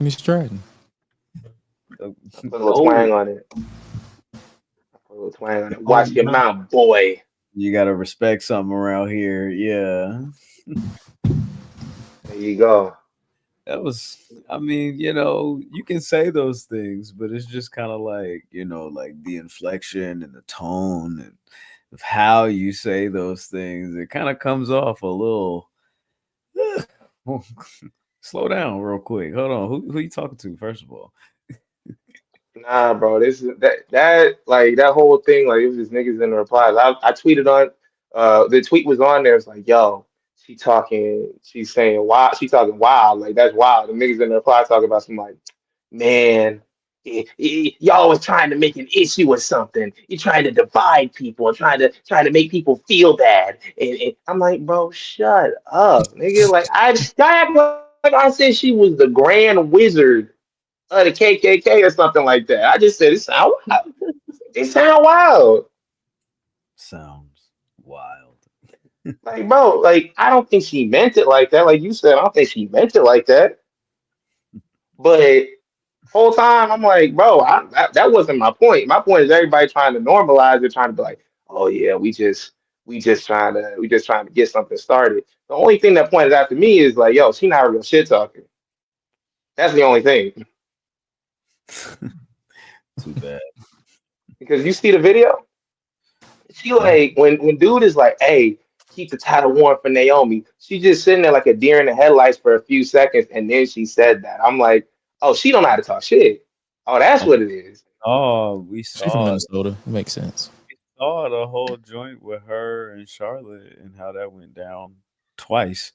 Miss Stratton. Put a little twang on it. Put a little twang on it. Watch your mouth, boy. You gotta respect something around here. Yeah. There you go. That was, I mean, you can say those things, but it's just kind of like, like the inflection and the tone and of how you say those things. It kind of comes off a little. Slow down real quick. Hold on. Who you talking to, first of all? Nah, bro. This is that like that whole thing. Like it was just niggas in the replies. I tweeted on. The tweet was on there. It's like, yo, she's saying wild. She talking wild. Like that's wild. The niggas in the reply talking about some like, man, y'all was trying to make an issue with something. You're trying to divide people and trying to make people feel bad. And I'm like, bro, shut up, nigga. Like y'all act like I said she was the grand wizard of the KKK or something like that. I just said it sound wild. It sound wild. Sounds wild. Like, bro, like I don't think she meant it like that. Like you said, I don't think she meant it like that. But whole time I'm like, bro, that wasn't my point. My point is everybody trying to normalize it, trying to be like, oh yeah, we just trying to get something started. The only thing that pointed out to me is like, yo, she not a real shit talker. That's the only thing. Too bad. Because you see the video, she like when dude is like, hey, keep the title warm for Naomi. She just sitting there like a deer in the headlights for a few seconds, and then she said that. I'm like, oh, she don't know how to talk shit. Oh, that's what it is. Oh, we She's from saw Minnesota. It makes sense. we saw the whole joint with her and Charlotte and how that went down twice.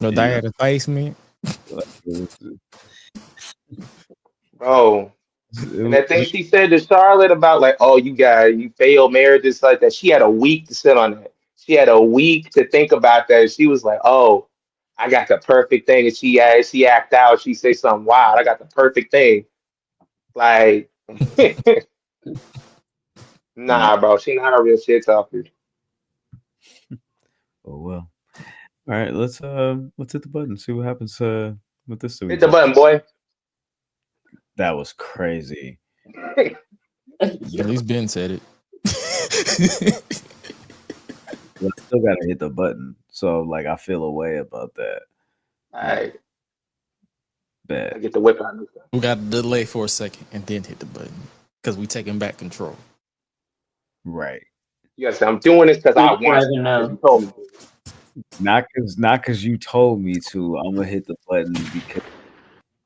No, Yeah. they had a face, man. Bro. And that thing she said to Charlotte about like, oh, you failed marriages like that. She had a week to sit on that. She had a week to think about that. She was like, oh, I got the perfect thing. And she act out. She say something wild. I got the perfect thing. Like, nah, bro. She not a real shit talker. Oh well. All right, let's hit the button. See what happens with this. Hit the button, boy. That was crazy. At least Ben said it. But I still gotta hit the button. So like I feel a way about that. All right. Bad. I get the whip out. We got to delay for a second and then hit the button because we taking back control. Right. Yes, I'm doing this because I want to. know. You told me to. Not because you told me to. I'm gonna hit the button because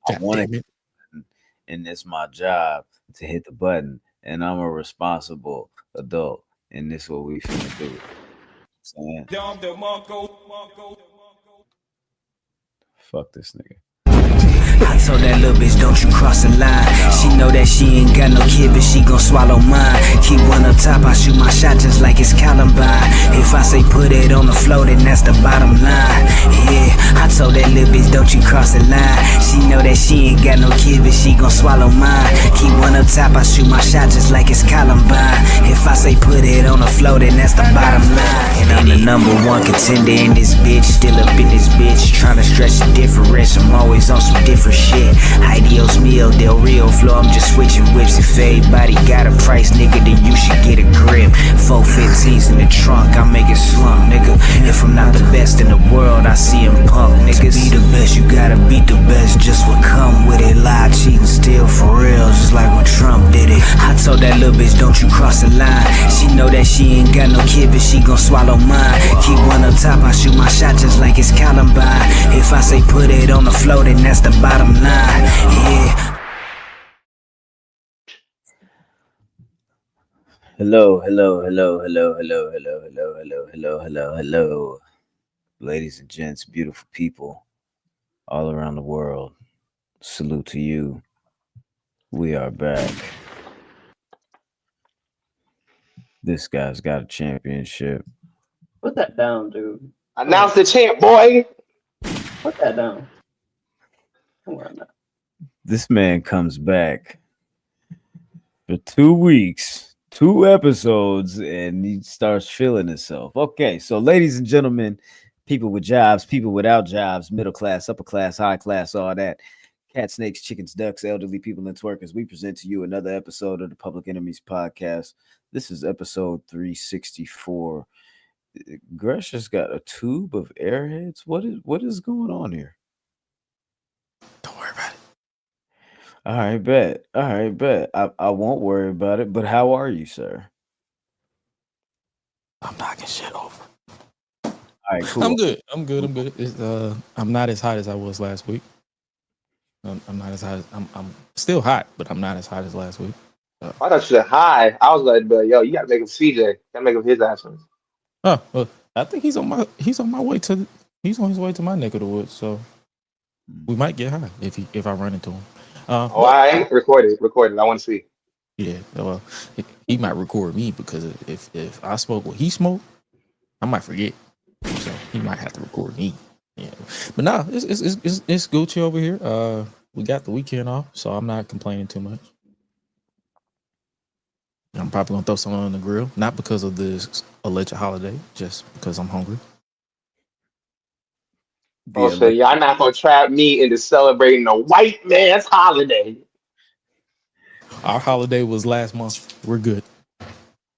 I God want to damn hit it. the button, and it's my job to hit the button, and I'm a responsible adult, and this is what we finna do. Saying, fuck this nigga. I told that little bitch, don't you cross the line. She know that she ain't got no kid, but she gon' swallow mine. Keep one up top, I shoot my shot just like it's Columbine. If I say put it on the floor, then that's the bottom line. Yeah, I told that little bitch, don't you cross the line. She know that she ain't got no kid, but she gon' swallow mine. Keep one up top, I shoot my shot just like it's Columbine. If I say put it on the floor, then that's the bottom line. And I'm the number one contender in this bitch, still up in this bitch, trying to stretch the difference. I'm always on some different shit. Ideos meal, Del Rio flow, I'm just switching whips. If everybody got a price, nigga, then you should get a grip. 415s in the trunk, I make it slump, nigga. If I'm not the best in the world, I see him punk, niggas. To be the best, you gotta beat the best, just what come with it. Lie, cheating, steal for real, just like when Trump did it. I told that little bitch, don't you cross the line. She know that she ain't got no kid, but she gon' swallow mine. Keep one up top, I shoot my shot just like it's Columbine. If I say put it on the floor, then that's the bottom line. Yeah. Hello. Ladies and gents, beautiful people all around the world. Salute to you. We are back. This guy's got a championship. Put that down, dude. Announce the champ, boy. Put that down. Come on now. This man comes back for 2 weeks, 2 episodes, and he starts feeling himself. Okay, so ladies and gentlemen, people with jobs, people without jobs, middle class, upper class, high class, all that. Cat, snakes, chickens, ducks, elderly people, and twerkers. We present to you another episode of the Public Enemies Podcast. This is episode 364. Gresh has got a tube of airheads. What is going on here? Don't worry about it. All right, bet. I won't worry about it. But how are you, sir? I'm knocking shit over. All right, cool. I'm good. It's, I'm not as hot as I was last week. I'm not as hot. I'm still hot, but I'm not as hot as last week. I thought you said hi. I was like, but yo, you gotta make him CJ. Gotta make him his absence. Oh, well, I think he's on my way to he's on his way to my neck of the woods. So we might get high if I run into him. I ain't recorded. I want to see. Yeah, well, he might record me because if I smoke what he smoked, I might forget. So he might have to record me. Yeah, but no, it's Gucci over here. We got the weekend off, so I'm not complaining too much. I'm probably gonna throw something on the grill, not because of this alleged holiday, just because I'm hungry. Oh, so y'all not gonna trap me into celebrating a white man's holiday. Our holiday was last month. We're good.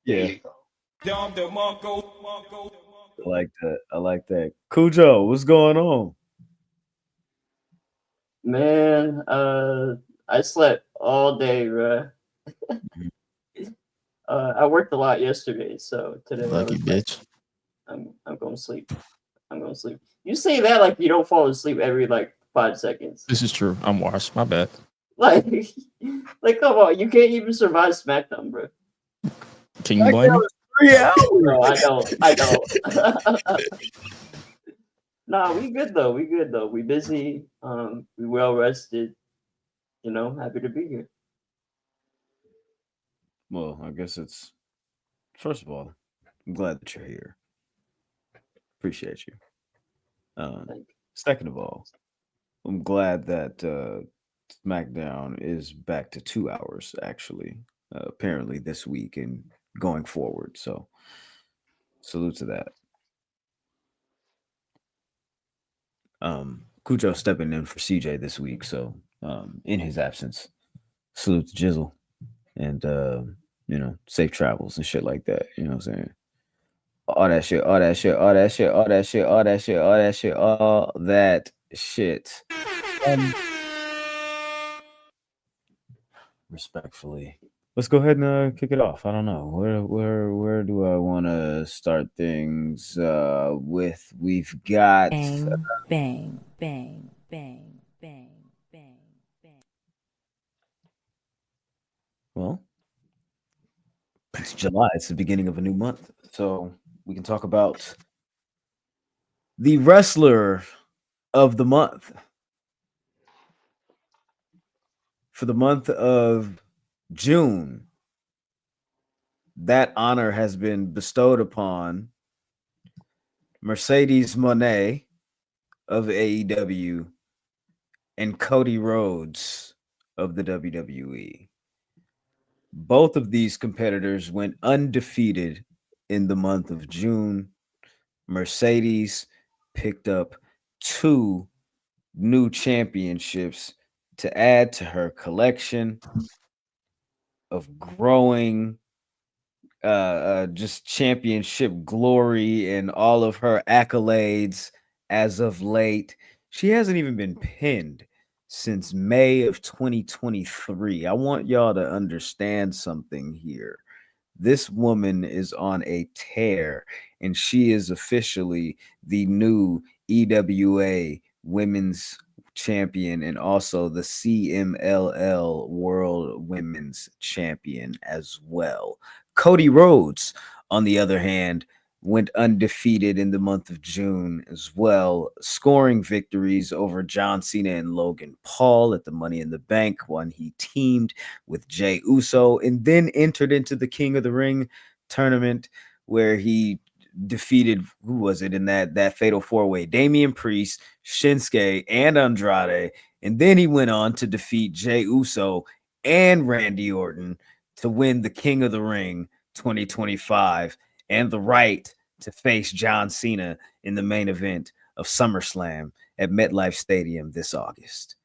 Yeah. I like that. Cujo, what's going on? Man, I slept all day, bro. I worked a lot yesterday, so today Lucky bitch. I'm going to sleep. You say that like you don't fall asleep every like 5 seconds. This is true. I'm washed. My bad. Like come on, you can't even survive SmackDown, bro. Can you blame me? 3 hours. No, I don't. Nah, we good though. We busy. We well rested. You know, happy to be here. Well, I guess it's first of all, I'm glad that you're here. Appreciate you. Second of all, I'm glad that SmackDown is back to 2 hours actually, apparently this week and going forward. So salute to that. Cujo stepping in for CJ this week, so in his absence, salute to Jizzle and safe travels and shit like that. You know what I'm saying? All that shit. Respectfully, let's go ahead and kick it off. I don't know where do I want to start things with. We've got bang. Well, it's July. It's the beginning of a new month, so we can talk about the wrestler of the month. For the month of June, that honor has been bestowed upon Mercedes Moné of AEW and Cody Rhodes of the WWE. Both of these competitors went undefeated in the month of June. Mercedes picked up 2 new championships to add to her collection of growing just championship glory and all of her accolades as of late. She hasn't even been pinned since May of 2023. I want y'all to understand something here. This woman is on a tear, and she is officially the new EWA Women's Champion and also the CMLL World Women's Champion as well. Cody Rhodes, on the other hand, went undefeated in the month of June as well, scoring victories over John Cena and Logan Paul at the Money in the Bank when he teamed with Jey Uso, and then entered into the King of the Ring tournament where he defeated, who was it in that fatal 4-way? Damian Priest, Shinsuke, and Andrade, and then he went on to defeat Jey Uso and Randy Orton to win the King of the Ring 2025 and the right to face John Cena in the main event of SummerSlam at MetLife Stadium this August.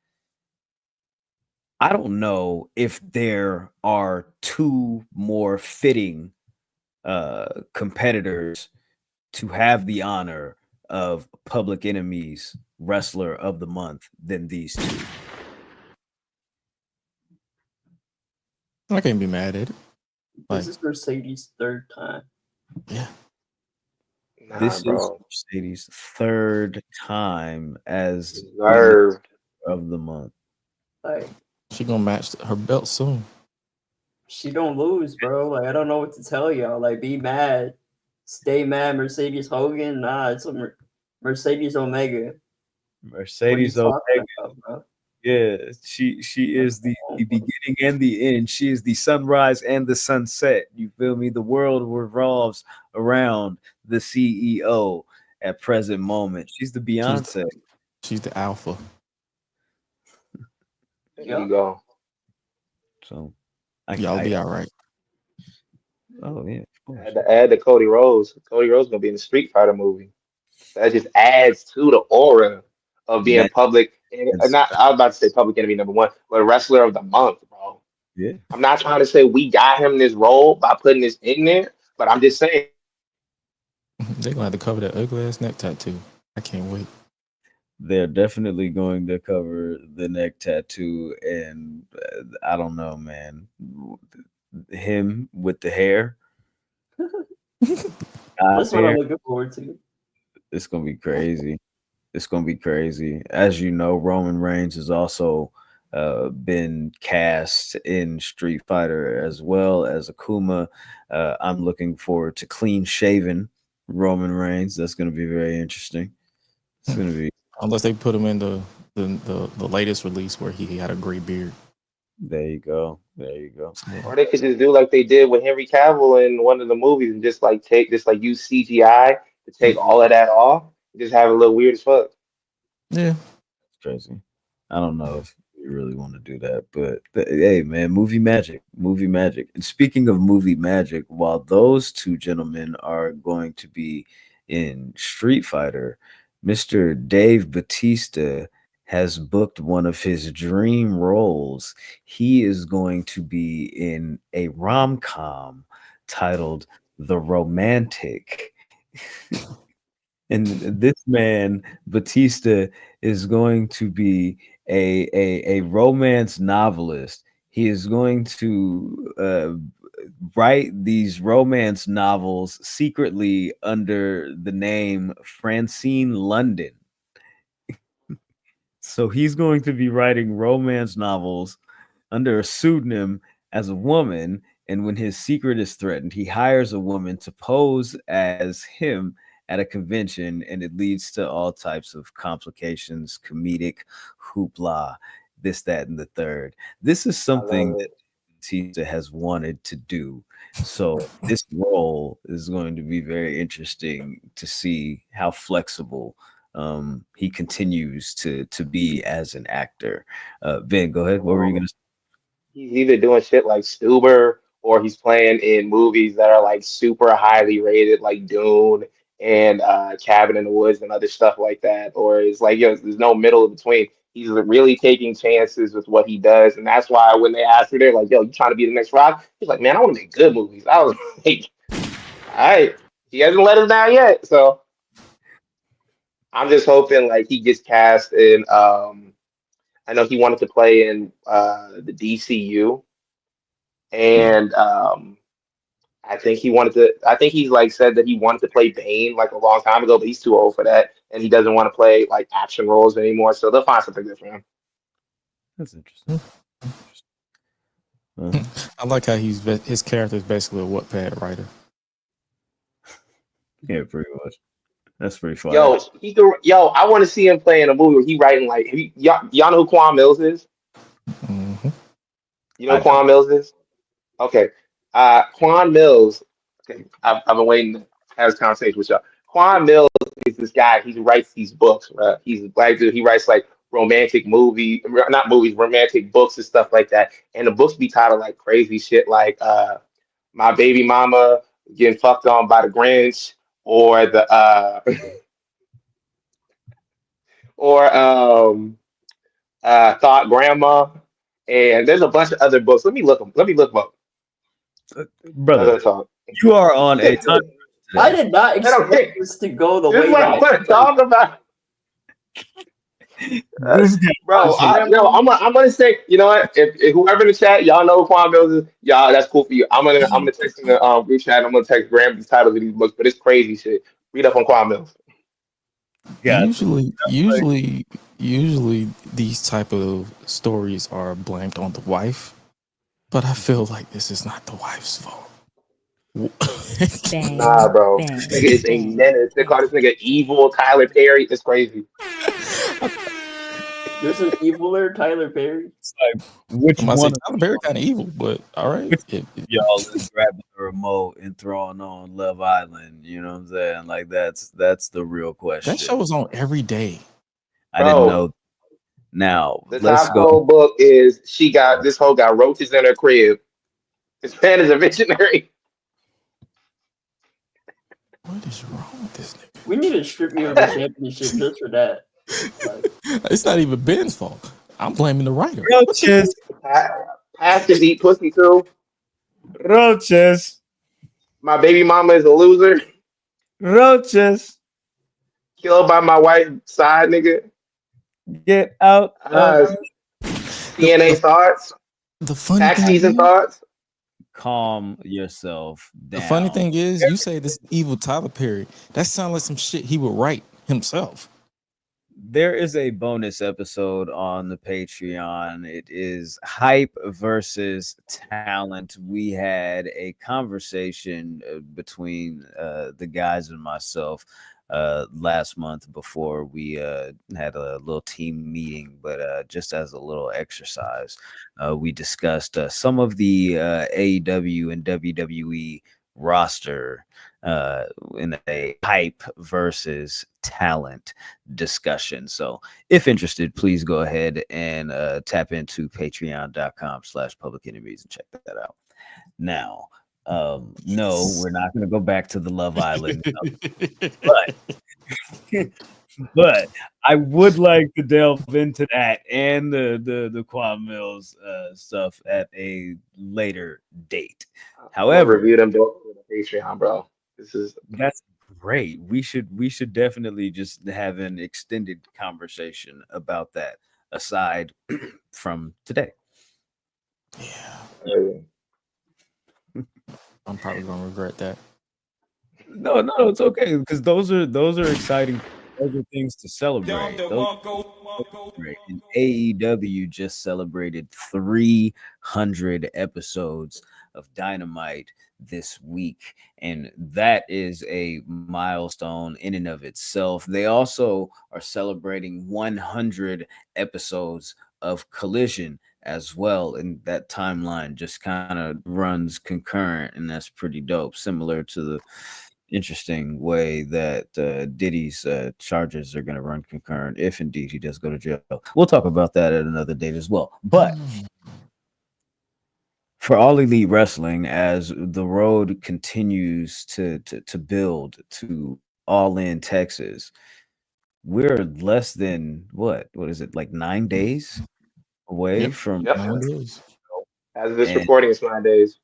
I don't know if there are two more fitting competitors to have the honor of Public Enemy's Wrestler of the Month than these two. I can't be mad at it. This is Mercedes' third time. Yeah. Nah, This bro. is Mercedes' third time as Deserved. of the month. Like, She gonna match her belt soon. she don't lose, bro. Like, I don't know what to tell y'all. Like, be mad, stay mad. Mercedes Hogan, nah, it's a Mercedes Omega. Mercedes What are you Omega. talking about, bro? Yeah, she is the beginning and the end. She is the sunrise and the sunset. You feel me? The world revolves around the CEO at present moment. She's the Beyonce. She's the alpha. There you go. So Y'all be all right. Oh yeah, of course. Add the Cody Rhodes. Cody Rhodes gonna be in the Street Fighter movie. That just adds to the aura of being That- public. Not, I was about to say public enemy number one, but wrestler of the month, bro. Yeah. I'm not trying to say we got him this role by putting this in there, but I'm just saying. They're gonna have to cover that ugly ass neck tattoo. I can't wait. They're definitely going to cover the neck tattoo, and I don't know, man. Him with the hair. That's what I'm looking forward to. It's gonna be crazy. It's gonna be crazy. As you know, Roman Reigns has also been cast in Street Fighter as well as Akuma. I'm looking forward to clean shaven Roman Reigns. That's gonna be very interesting. It's gonna be, unless they put him in the latest release where he had a gray beard. there you go. There you go. Or they could just do like they did with Henry Cavill in one of the movies and just like use CGI to take all of that off. Just have it look weird as fuck. Yeah. It's crazy. I don't know if you really want to do that, but hey, man, movie magic. And speaking of movie magic, while those two gentlemen are going to be in Street Fighter, Mr. Dave Bautista has booked one of his dream roles. He is going to be in a rom-com titled The Romantic. And this man, Batista, is going to be a romance novelist. He is going to write these romance novels secretly under the name Francine London. So he's going to be writing romance novels under a pseudonym as a woman. And when his secret is threatened, he hires a woman to pose as him at a convention, and it leads to all types of complications, comedic hoopla, this, that, and the third. This is something that Batista has wanted to do. So this role is going to be very interesting to see how flexible he continues to be as an actor. Ben, go ahead. What were you gonna say? He's either doing shit like Stuber or he's playing in movies that are like super highly rated, like Dune and Cabin in the Woods and other stuff like that. Or it's like, there's no middle in between. He's really taking chances with what he does. And that's why when they asked her, they're like, yo, you trying to be the next Rock? He's like, man, I want to make good movies. I was like, all right. He hasn't let us down yet. So I'm just hoping like he gets cast in I know he wanted to play in the DCU, and I think he wanted to. I think he's like said that he wanted to play Bane like a long time ago, but he's too old for that, and he doesn't want to play like action roles anymore. So they'll find something good for him. That's interesting. I like how his character is basically a Wattpad writer. Yeah, pretty much. That's pretty fun. Yo, I want to see him play in a movie where he writing like y'all know who Quan Mills is? Mm-hmm. You know who Quan Mills is? Okay. Quan Mills, okay, I've been waiting to have this conversation with y'all. Quan Mills is this guy, he writes these books, right? He's a black dude, he writes like romantic romantic books and stuff like that. And the books be titled like crazy shit like My Baby Mama Getting Fucked On by the Grinch, or the or Thought Grandma. And there's a bunch of other books. Let me look them. Let me look them up. Brother, Another talk. you are on a time. I did not expect okay. this to go the This way is what I that want to talk about. This guy- Bro, I'm gonna say, you know what? If whoever in the chat, y'all know who Quan Mills is, y'all, that's cool for you. I'm gonna text in the group chat. I'm gonna text Graham the titles of these books, but it's crazy shit. Read up on Quan Mills. Yeah. Usually these type of stories are blamed on the wife, but I feel like this is not the wife's fault. Bang, Nah, bro. bang, This nigga is a bang. menace. They call this nigga evil Tyler Perry. It's crazy. there's an eviler Tyler Perry. Which I'm about to one say Tyler Perry kind of evil, but all right. y'all is grabbing the remote and throwing on Love Island? You know what I'm saying? Like that's the real question. That show is on every day. I didn't Bro. know. Now The let's top go. whole book is this hoe got roaches in her crib. This man is a visionary. What is wrong with this nigga? We need to strip you of the championship just for that. Like, It's not even Ben's fault. I'm blaming the writer. Roaches, Pastors eat pussy too. roaches, My baby mama is a loser. roaches. Killed by my wife's side nigga. Get out of TNA thoughts. The funny Tax thing season is, thoughts. calm yourself down. the funny thing is, you say this evil Tyler Perry. That sounds like some shit he would write himself. There is a bonus episode on the Patreon. It is hype versus talent. We had a conversation between the guys and myself last month before we had a little team meeting, but just as a little exercise, we discussed some of the AEW and WWE roster in a hype versus talent discussion. So if interested, please go ahead and tap into patreon.com/public enemies and check that out. Now, no, we're not going to go back to the Love Island, but I would like to delve into that and the Quan Mills stuff at a later date. However, review them both for the Patreon, bro. That's great. We should definitely just have an extended conversation about that aside from today. Yeah. I'm probably gonna regret that. No, it's okay because those are exciting. Those are things to celebrate. And AEW just celebrated 300 episodes of Dynamite this week, and that is a milestone in and of itself. They also are celebrating 100 episodes of Collision as well, and that timeline just kind of runs concurrent, and that's pretty dope, similar to the interesting way that Diddy's charges are going to run concurrent if indeed he does go to jail. We'll talk about that at another date as well. But for All Elite Wrestling, as the road continues to build to All In Texas, we're less than what is it, like 9 days away from 9 days. As of this recording, it's 9 days.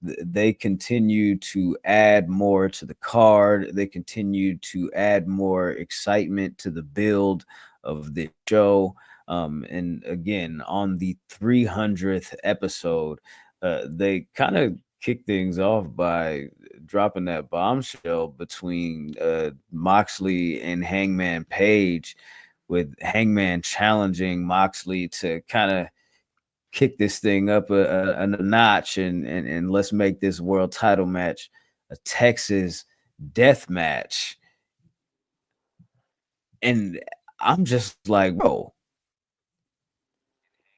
They continue to add more to the card. They continue to add more excitement to the build of the show. And again, on the 300th episode, they kind of kick things off by dropping that bombshell between Moxley and Hangman Page, with Hangman challenging Moxley to kind of kick this thing up a notch and let's make this world title match a Texas death match. And I'm just like, bro,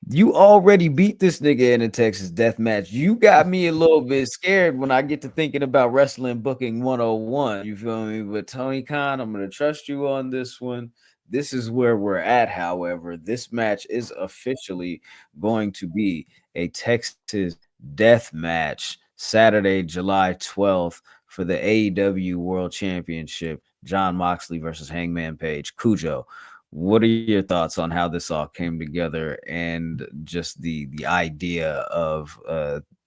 you already beat this nigga in a Texas death match. You got me a little bit scared when I get to thinking about wrestling booking 101. You feel me? But Tony Khan, I'm going to trust you on this one. This is where we're at. However, this match is officially going to be a Texas death match Saturday, July 12th for the AEW World Championship. John Moxley versus Hangman Page. Cujo, What are your thoughts on how this all came together and just the idea of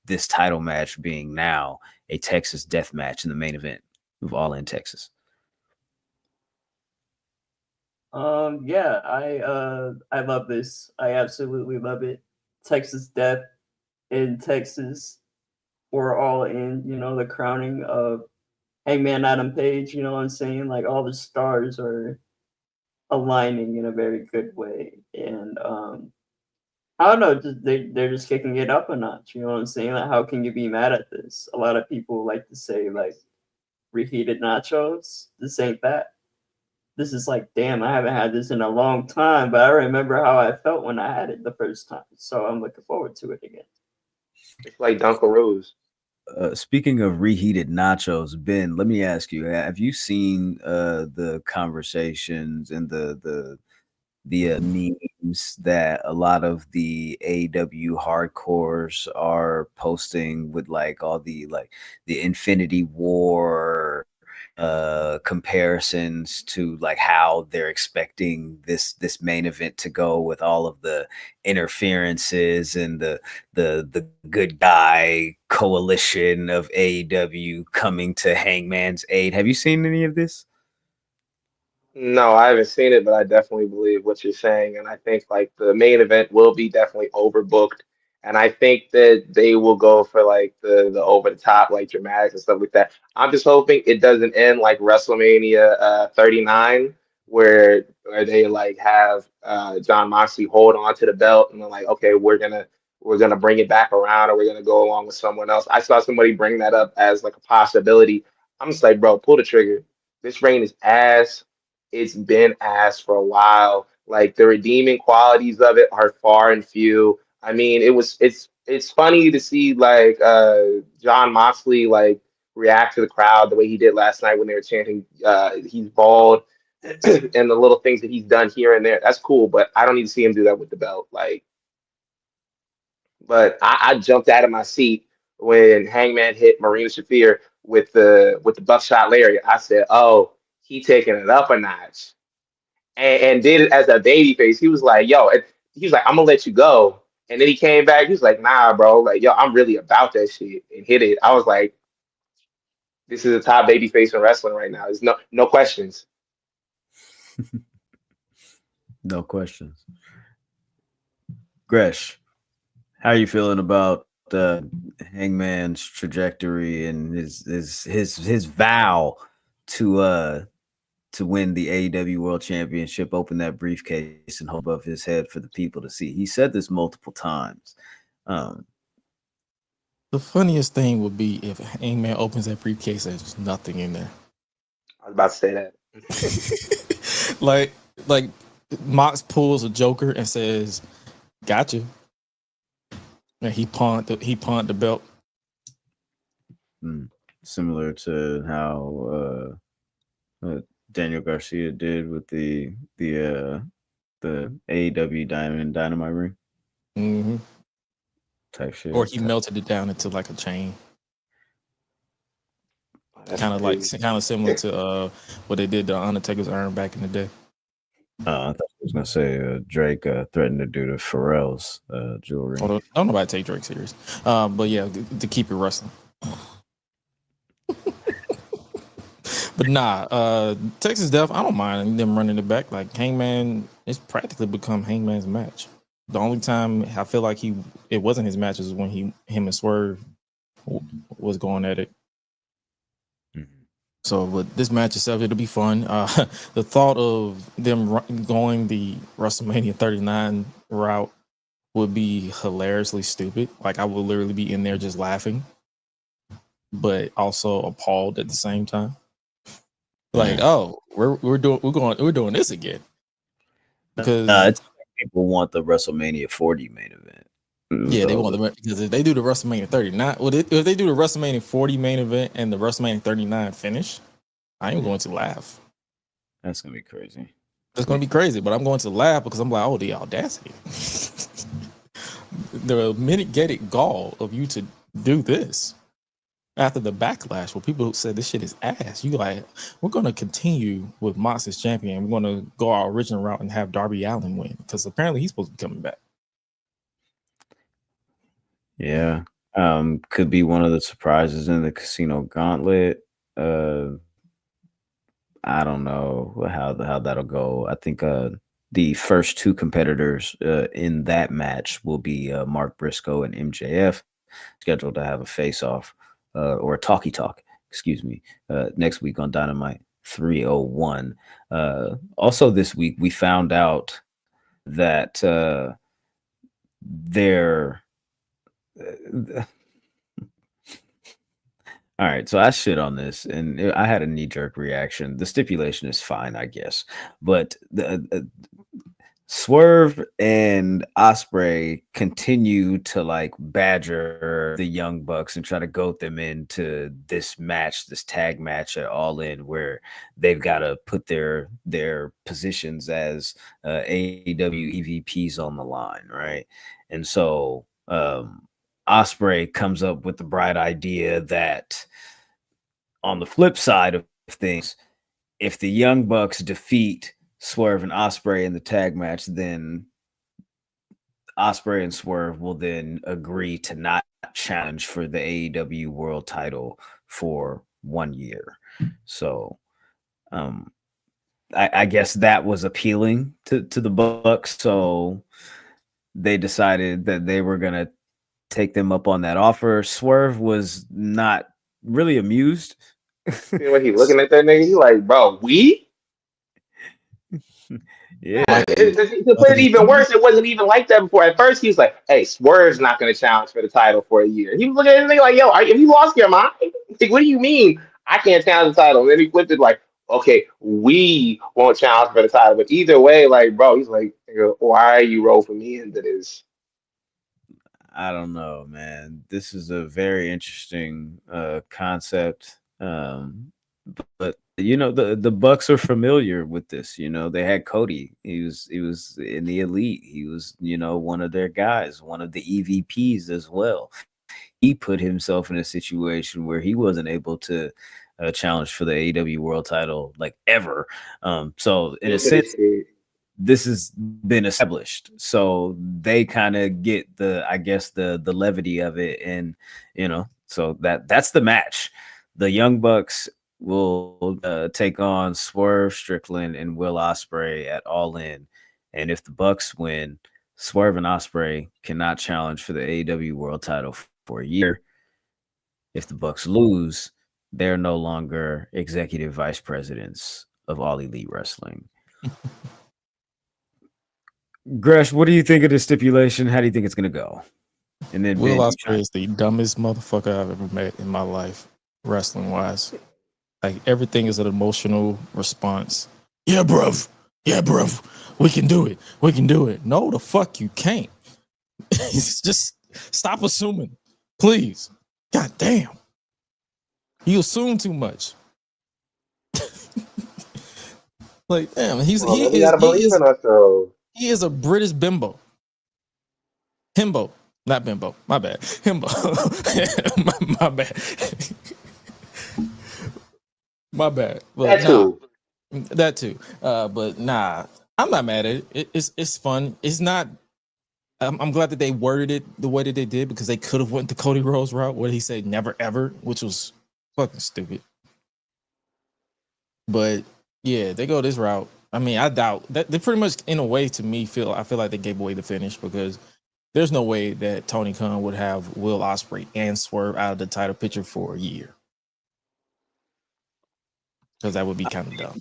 this title match being now a Texas death match in the main event of All In Texas? Yeah, I love this. I absolutely love it. Texas Death in Texas. We're all in, the crowning of Hangman Adam Page, you know what I'm saying? Like all the stars are aligning in a very good way. And I don't know, they're just kicking it up a notch, you know what I'm saying? Like how can you be mad at this? A lot of people like to say like reheated nachos. This ain't that. This is like, damn, I haven't had this in a long time, but I remember how I felt when I had it the first time. So I'm looking forward to it again. It's like Dunkaroos. Speaking of reheated nachos, Ben, let me ask you: have you seen the conversations and the memes that a lot of the AEW hardcores are posting with like all the Infinity War comparisons to like how they're expecting this main event to go with all of the interferences and the good guy coalition of AEW coming to Hangman's aid? Have you seen any of this? No, I haven't seen it, but I definitely believe what you're saying. And I think like the main event will be definitely overbooked. And I think that they will go for like the over the top, like dramatics and stuff like that. I'm just hoping it doesn't end like WrestleMania 39, where they like have John Moxley hold on to the belt and they're like, okay, we're gonna bring it back around, or we're gonna go along with someone else. I saw somebody bring that up as like a possibility. I'm just like, bro, pull the trigger. This reign is ass. It's been asked for a while. Like the redeeming qualities of it are far and few. I mean, it's funny to see like John Moxley like react to the crowd the way he did last night when they were chanting he's bald and the little things that he's done here and there. That's cool, but I don't need to see him do that with the belt. Like, but I jumped out of my seat when Hangman hit Marina Shafir with the buckshot lariat. I said, "Oh, he taking it up a notch," and did it as a baby face. He was like, "Yo," and he was like, "I'm gonna let you go," and then he came back. He was like, "Nah, bro, like, yo, I'm really about that shit," and hit it. I was like, "This is a top baby face in wrestling right now. There's no questions." No questions. Gresh, how are you feeling about Hangman's trajectory and his vow to win the AEW World Championship, open that briefcase and hold above his head for the people to see? He said this multiple times. The funniest thing would be if Hangman opens that briefcase and there's nothing in there. I was about to say that. like Mox pulls a Joker and says, "Gotcha," and he pawned the belt. Similar to how Daniel Garcia did with the AEW Dynamite ring. Mm-hmm. Type shit. Or he melted it down into like a chain. Kind of similar to what they did to Undertaker's urn back in the day. I thought I was gonna say Drake threatened to do the Pharrell's jewelry. I don't know about take Drake serious, but yeah, to keep it wrestling. But nah, Texas Death, I don't mind them running it back. Like Hangman, it's practically become Hangman's match. The only time I feel like it wasn't his match was when him and Swerve was going at it. So, but this match itself, it'll be fun. The thought of them going the WrestleMania 39 route would be hilariously stupid. Like I would literally be in there just laughing, but also appalled at the same time. Like, oh, we're doing this again. Because people want the WrestleMania 40 main event. Yeah, they want because if they do the WrestleMania 39, if they do the WrestleMania 40 main event and the WrestleMania 39 finish, I am going to laugh. That's gonna be crazy. It's gonna be crazy, but I'm going to laugh because I'm like, oh, the audacity, the mitigated gall of you to do this. after the backlash where people said this shit is ass. You like, we're gonna continue with Mox as champion. We're gonna go our original route and have Darby Allin win because apparently he's supposed to be coming back. Yeah. Could be one of the surprises in the Casino Gauntlet. I don't know how that'll go. I think the first two competitors in that match will be Mark Briscoe and MJF, scheduled to have a face-off or a talkie-talk, excuse me, next week on Dynamite 301. Also this week, we found out that they're... All right, so I shit on this, and I had a knee-jerk reaction. The stipulation is fine, I guess, but the Swerve and Osprey continue to like badger the Young Bucks and try to goat them into this match, this tag match at All In, where they've got to put their positions as AEW EVPs on the line, right? And so Osprey comes up with the bright idea that on the flip side of things, if the Young Bucks defeat Swerve and Osprey in the tag match, then Osprey and Swerve will then agree to not challenge for the AEW World Title for 1 year. So I guess that was appealing to the Bucks, so they decided that they were gonna take them up on that offer. Swerve was not really amused. When he looking at that nigga, he like, bro, we? Yeah. To put it even worse, it wasn't even like that before. At first, he was like, hey, Swerve's not going to challenge for the title for a year. He was looking at the nigga like, yo, have you lost your mind? Like, what do you mean I can't challenge the title? And then he flipped it like, okay, we won't challenge for the title. But either way, like, bro, he's like, why are you rolling me into this? I don't know, man. This is a very interesting concept. But you know, the Bucks are familiar with this. You know, they had Cody. He was in the Elite. He was, you know, one of their guys, one of the EVPs as well. He put himself in a situation where he wasn't able to challenge for the AEW World Title like ever. So in a sense, this has been established, so they kind of get the levity of it, and you know, so that's the match. The Young Bucks will take on Swerve Strickland and Will Ospreay at All In, and if the Bucks win, Swerve and Ospreay cannot challenge for the AEW World Title for a year. If the Bucks lose, they're no longer executive vice presidents of All Elite Wrestling. Gresh, what do you think of the stipulation? How do you think it's going to go? And then Will Ospreay is the dumbest motherfucker I've ever met in my life, wrestling wise. Like, everything is an emotional response. Yeah, bruv. Yeah, bruv. We can do it. We can do it. No, the fuck you can't. Just stop assuming, please. God damn. You assume too much. Like, damn, he is a British bimbo. Himbo. Not bimbo. My bad. Himbo. my bad. My bad. But that too. But nah, I'm not mad at it. It's fun. It's not. I'm glad that they worded it the way that they did, because they could have went the Cody Rhodes route where he said never ever, which was fucking stupid. But yeah, they go this route. I mean, I doubt that they pretty much, in a way, to me, I feel like they gave away the finish, because there's no way that Tony Khan would have Will Ospreay and Swerve out of the title picture for a year, because that would be kind of dumb.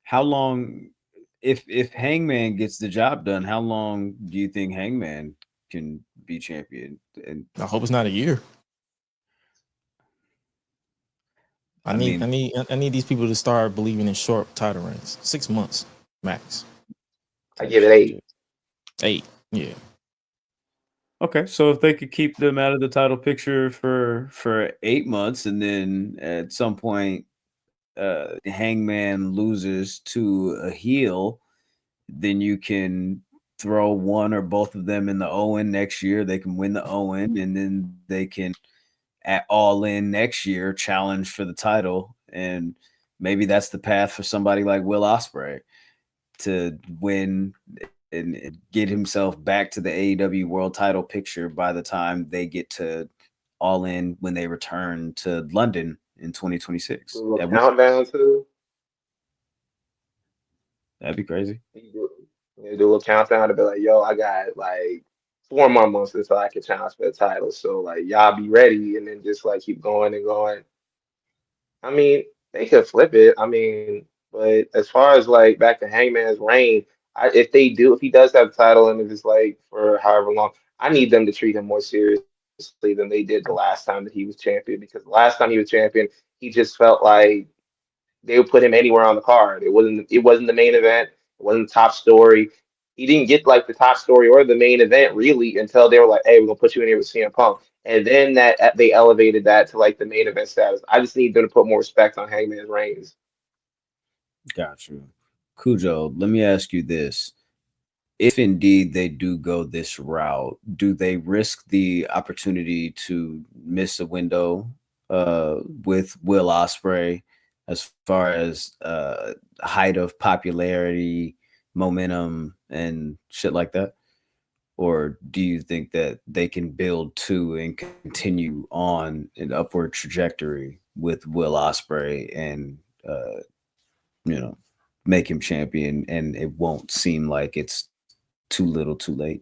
How long, if Hangman gets the job done, how long do you think Hangman can be champion? And I hope it's not a year. I need these people to start believing in short title reigns. 6 months max. I give it 8. 8, yeah. Okay, so if they could keep them out of the title picture for 8 months, and then at some point Hangman loses to a heel, then you can throw one or both of them in the Owen next year. They can win the Owen, and then they can at All In next year challenge for the title, and maybe that's the path for somebody like Will Ospreay to win and get himself back to the AEW world title picture by the time they get to All In when they return to London in 2026. Do a countdown too. That'd be crazy. Do a countdown to be like, yo, I got like 4 more months until I can challenge for the title. So like y'all be ready, and then just like keep going and going. I mean, they could flip it. I mean, but as far as like back to Hangman's reign, if he does have the title and if it's like for however long, I need them to treat him more seriously than they did the last time that he was champion. Because the last time he was champion, he just felt like they would put him anywhere on the card. It wasn't the main event. It wasn't the top story. He didn't get like the top story or the main event really until they were like, "Hey, we're gonna put you in here with CM Punk," and then that they elevated that to like the main event status. I just need them to put more respect on Hangman's reigns. Got you. Cujo, let me ask you this. If indeed they do go this route, do they risk the opportunity to miss a window with Will Ospreay as far as height of popularity, momentum, and shit like that? Or do you think that they can build to and continue on an upward trajectory with Will Ospreay and make him champion, and it won't seem like it's too little too late?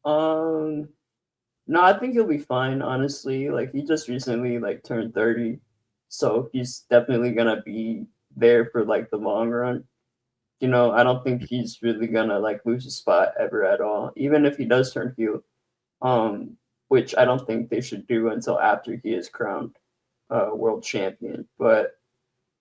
No, I think he'll be fine, honestly. Like, he just recently like turned 30, so he's definitely gonna be there for like the long run. I don't think he's really gonna like lose his spot ever at all, even if he does turn heel. Which I don't think they should do until after he is crowned world champion. But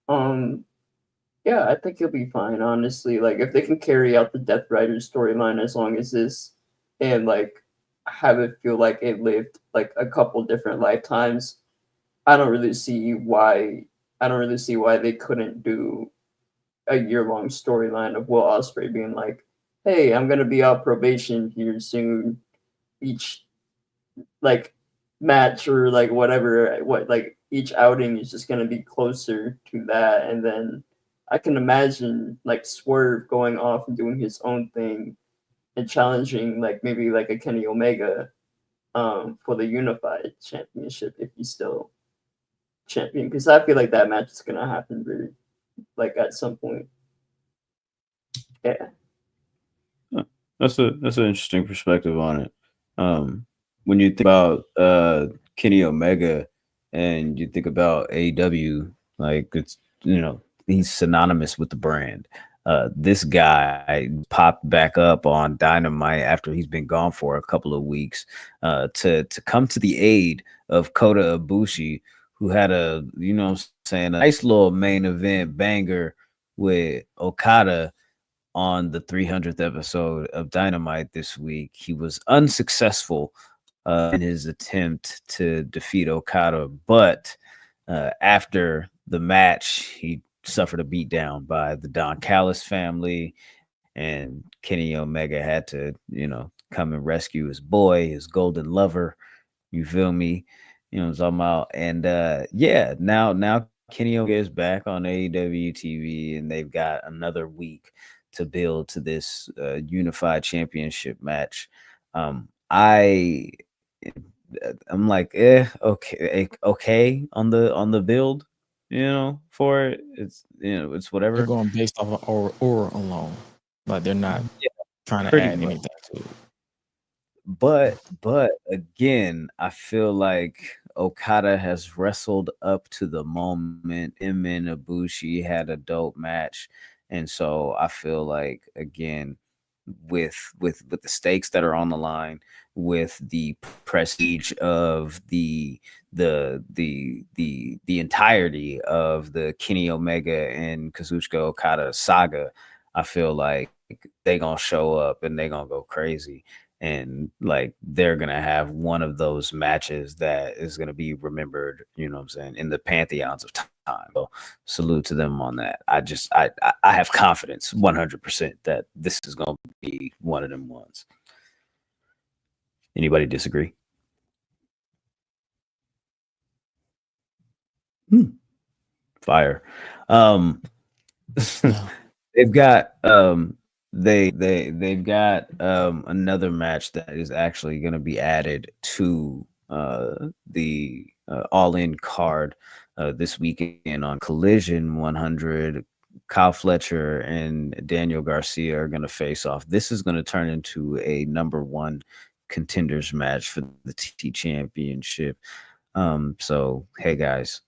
yeah, I think he'll be fine, honestly. Like, if they can carry out the Death Rider storyline as long as this, and like have it feel like it lived like a couple different lifetimes, I don't really see why they couldn't do a year-long storyline of Will Ospreay being like, "Hey, I'm gonna be out probation here soon." Each like match or like whatever, like each outing is just gonna be closer to that, and then I can imagine like Swerve going off and doing his own thing and challenging like maybe like a Kenny Omega for the unified championship if he's still champion, because I feel like that match is gonna happen really like at some point. Yeah. That's an interesting perspective on it. When you think about Kenny Omega and you think about AEW, like it's he's synonymous with the brand. This guy popped back up on Dynamite after he's been gone for a couple of weeks to come to the aid of Kota Ibushi, who had a nice little main event banger with Okada on the 300th episode of Dynamite this week. He was unsuccessful in his attempt to defeat Okada, but after the match, he suffered a beatdown by the Don Callis family, and Kenny Omega had to, come and rescue his boy, his golden lover. You feel me? What I'm talking about? And now Kenny Omega is back on AEW TV, and they've got another week to build to this unified championship match. I'm like, okay on the build, for it. It's whatever. They're going based off of aura alone. Like, they're not trying to pretty add much anything to it. But again, I feel like Okada has wrestled up to the moment. Him and Ibushi had a dope match, and so I feel like, again, with the stakes that are on the line, with the prestige of the entirety of the Kenny Omega and Kazuchika Okada saga, I feel like they gonna show up and they gonna go crazy. And like, they're gonna have one of those matches that is gonna be remembered, in the pantheons of time. So salute to them on that. I have confidence 100% that this is gonna be one of them ones. Anybody disagree? Fire. No. They've got they've got another match that is actually going to be added to the All In card this weekend on Collision 100. Kyle Fletcher and Daniel Garcia are going to face off. This is going to turn into a number one contenders match for the TT Championship. So hey guys,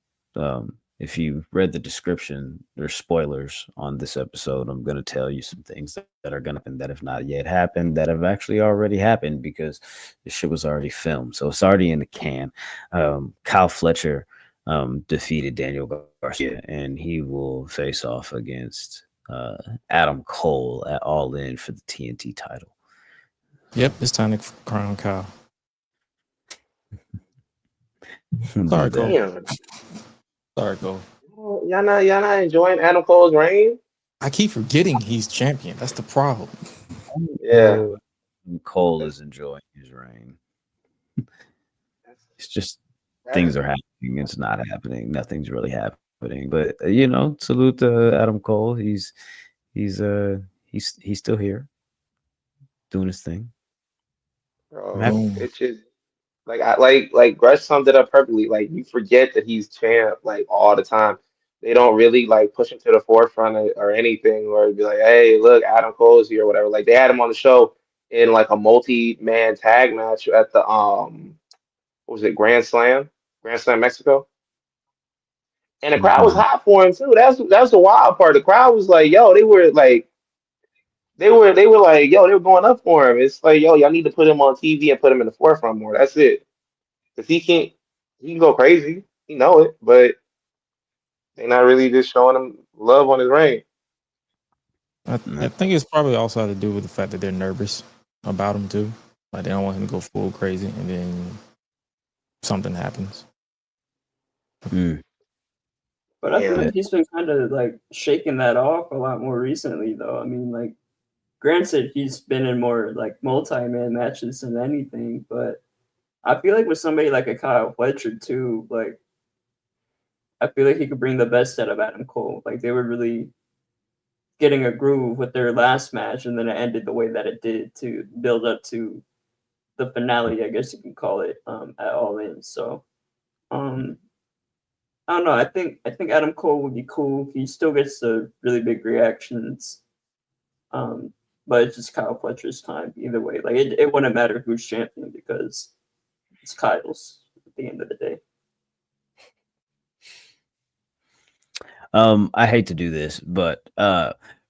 if you read the description, there's spoilers on this episode. I'm going to tell you some things that are going to happen that have not yet happened, that have actually already happened because this shit was already filmed. So it's already in the can. Kyle Fletcher defeated Daniel Garcia, and he will face off against Adam Cole at All In for the TNT title. Yep, it's time to crown Kyle. Sorry, Cole. Damn. Sorry, Cole. Y'all not enjoying Adam Cole's reign? I keep forgetting he's champion. That's the problem. Yeah. Cole is enjoying his reign. It's just things are happening. It's not happening. Nothing's really happening. But salute to Adam Cole. He's still here, doing his thing. Bro, it's just like Gresh summed it up perfectly. Like, you forget that he's champ like all the time. They don't really like push him to the forefront or anything, or be like, hey, look, Adam Cole's here or whatever. Like, they had him on the show in like a multi-man tag match at the what was it, Grand Slam Mexico. And the crowd was hot for him too. That's the wild part. The crowd was like, yo, they were like, yo, they were going up for him. It's like, yo, y'all need to put him on TV and put him in the forefront more. That's it. Because he can go crazy. He know it, but they're not really just showing him love on his reign. I think it's probably also had to do with the fact that they're nervous about him too. Like, they don't want him to go full crazy, and then something happens. But I feel like he's been kind of like shaking that off a lot more recently, though. I mean, like, granted, he's been in more like multi-man matches than anything, but I feel like with somebody like a Kyle Fletcher too, like, I feel like he could bring the best out of Adam Cole. Like, they were really getting a groove with their last match, and then it ended the way that it did to build up to the finale, I guess you can call it, at All In. So, I don't know. I think Adam Cole would be cool. He still gets the really big reactions. But it's just Kyle Fletcher's time either way. Like, it wouldn't matter who's champion because it's Kyle's at the end of the day. I hate to do this, but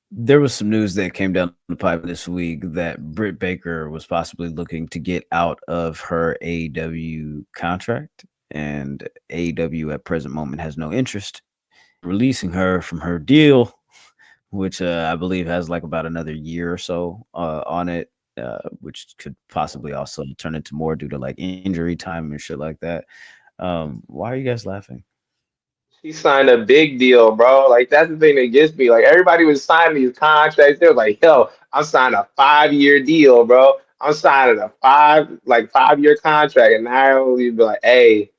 there was some news that came down the pipe this week that Britt Baker was possibly looking to get out of her AEW contract, and AEW at present moment has no interest in releasing her from her deal, which I believe has like about another year or so on it, which could possibly also turn into more due to like injury time and shit like that. Why are you guys laughing? She signed a big deal, bro. Like, that's the thing that gets me. Like, everybody was signing these contracts. They were like, yo, I'm signing a 5-year deal, bro. I'm signing a 5-year contract. And now you'd be like, hey,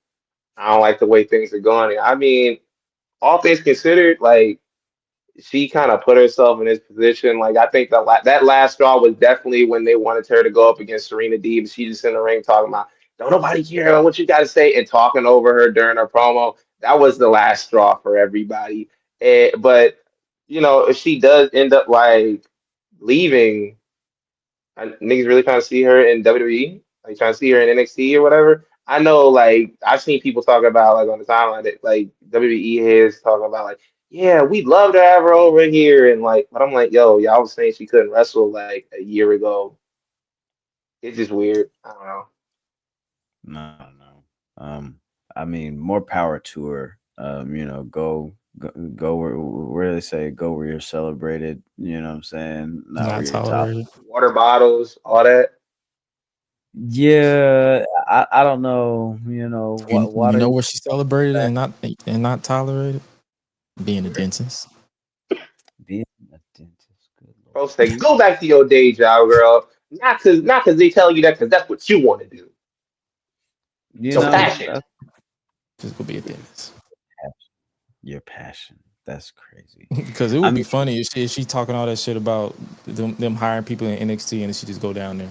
I don't like the way things are going. I mean, all things considered, like, she kind of put herself in this position. Like, I think that last straw was definitely when they wanted her to go up against Serena Deeb. And she just in the ring talking about, don't nobody care about what you got to say, and talking over her during her promo. That was the last straw for everybody. But, if she does end up like leaving, niggas really trying to see her in WWE, like trying to see her in NXT or whatever. I know, like, I've seen people talk about, like, on the timeline that, like, WWE heads talking about, like, yeah, we'd love to have her over here. And, like, but I'm like, yo, y'all was saying she couldn't wrestle, like, a year ago. It's just weird. I don't know. No. I mean, more power to her. Go where they say go where you're celebrated. You know what I'm saying? Not where you're tolerated. Water bottles, all that. Yeah, I don't know. You know where she's celebrated and not tolerated? Being a dentist. Being a dentist. Good Lord. Bro, say, go back to your day job, girl. Not because they tell you that, because that's what you want to do. You So know, passion. Just go be a dentist. Your passion. That's crazy. Because it I would be mean, funny if she talking all that shit about them hiring people in NXT and she just go down there.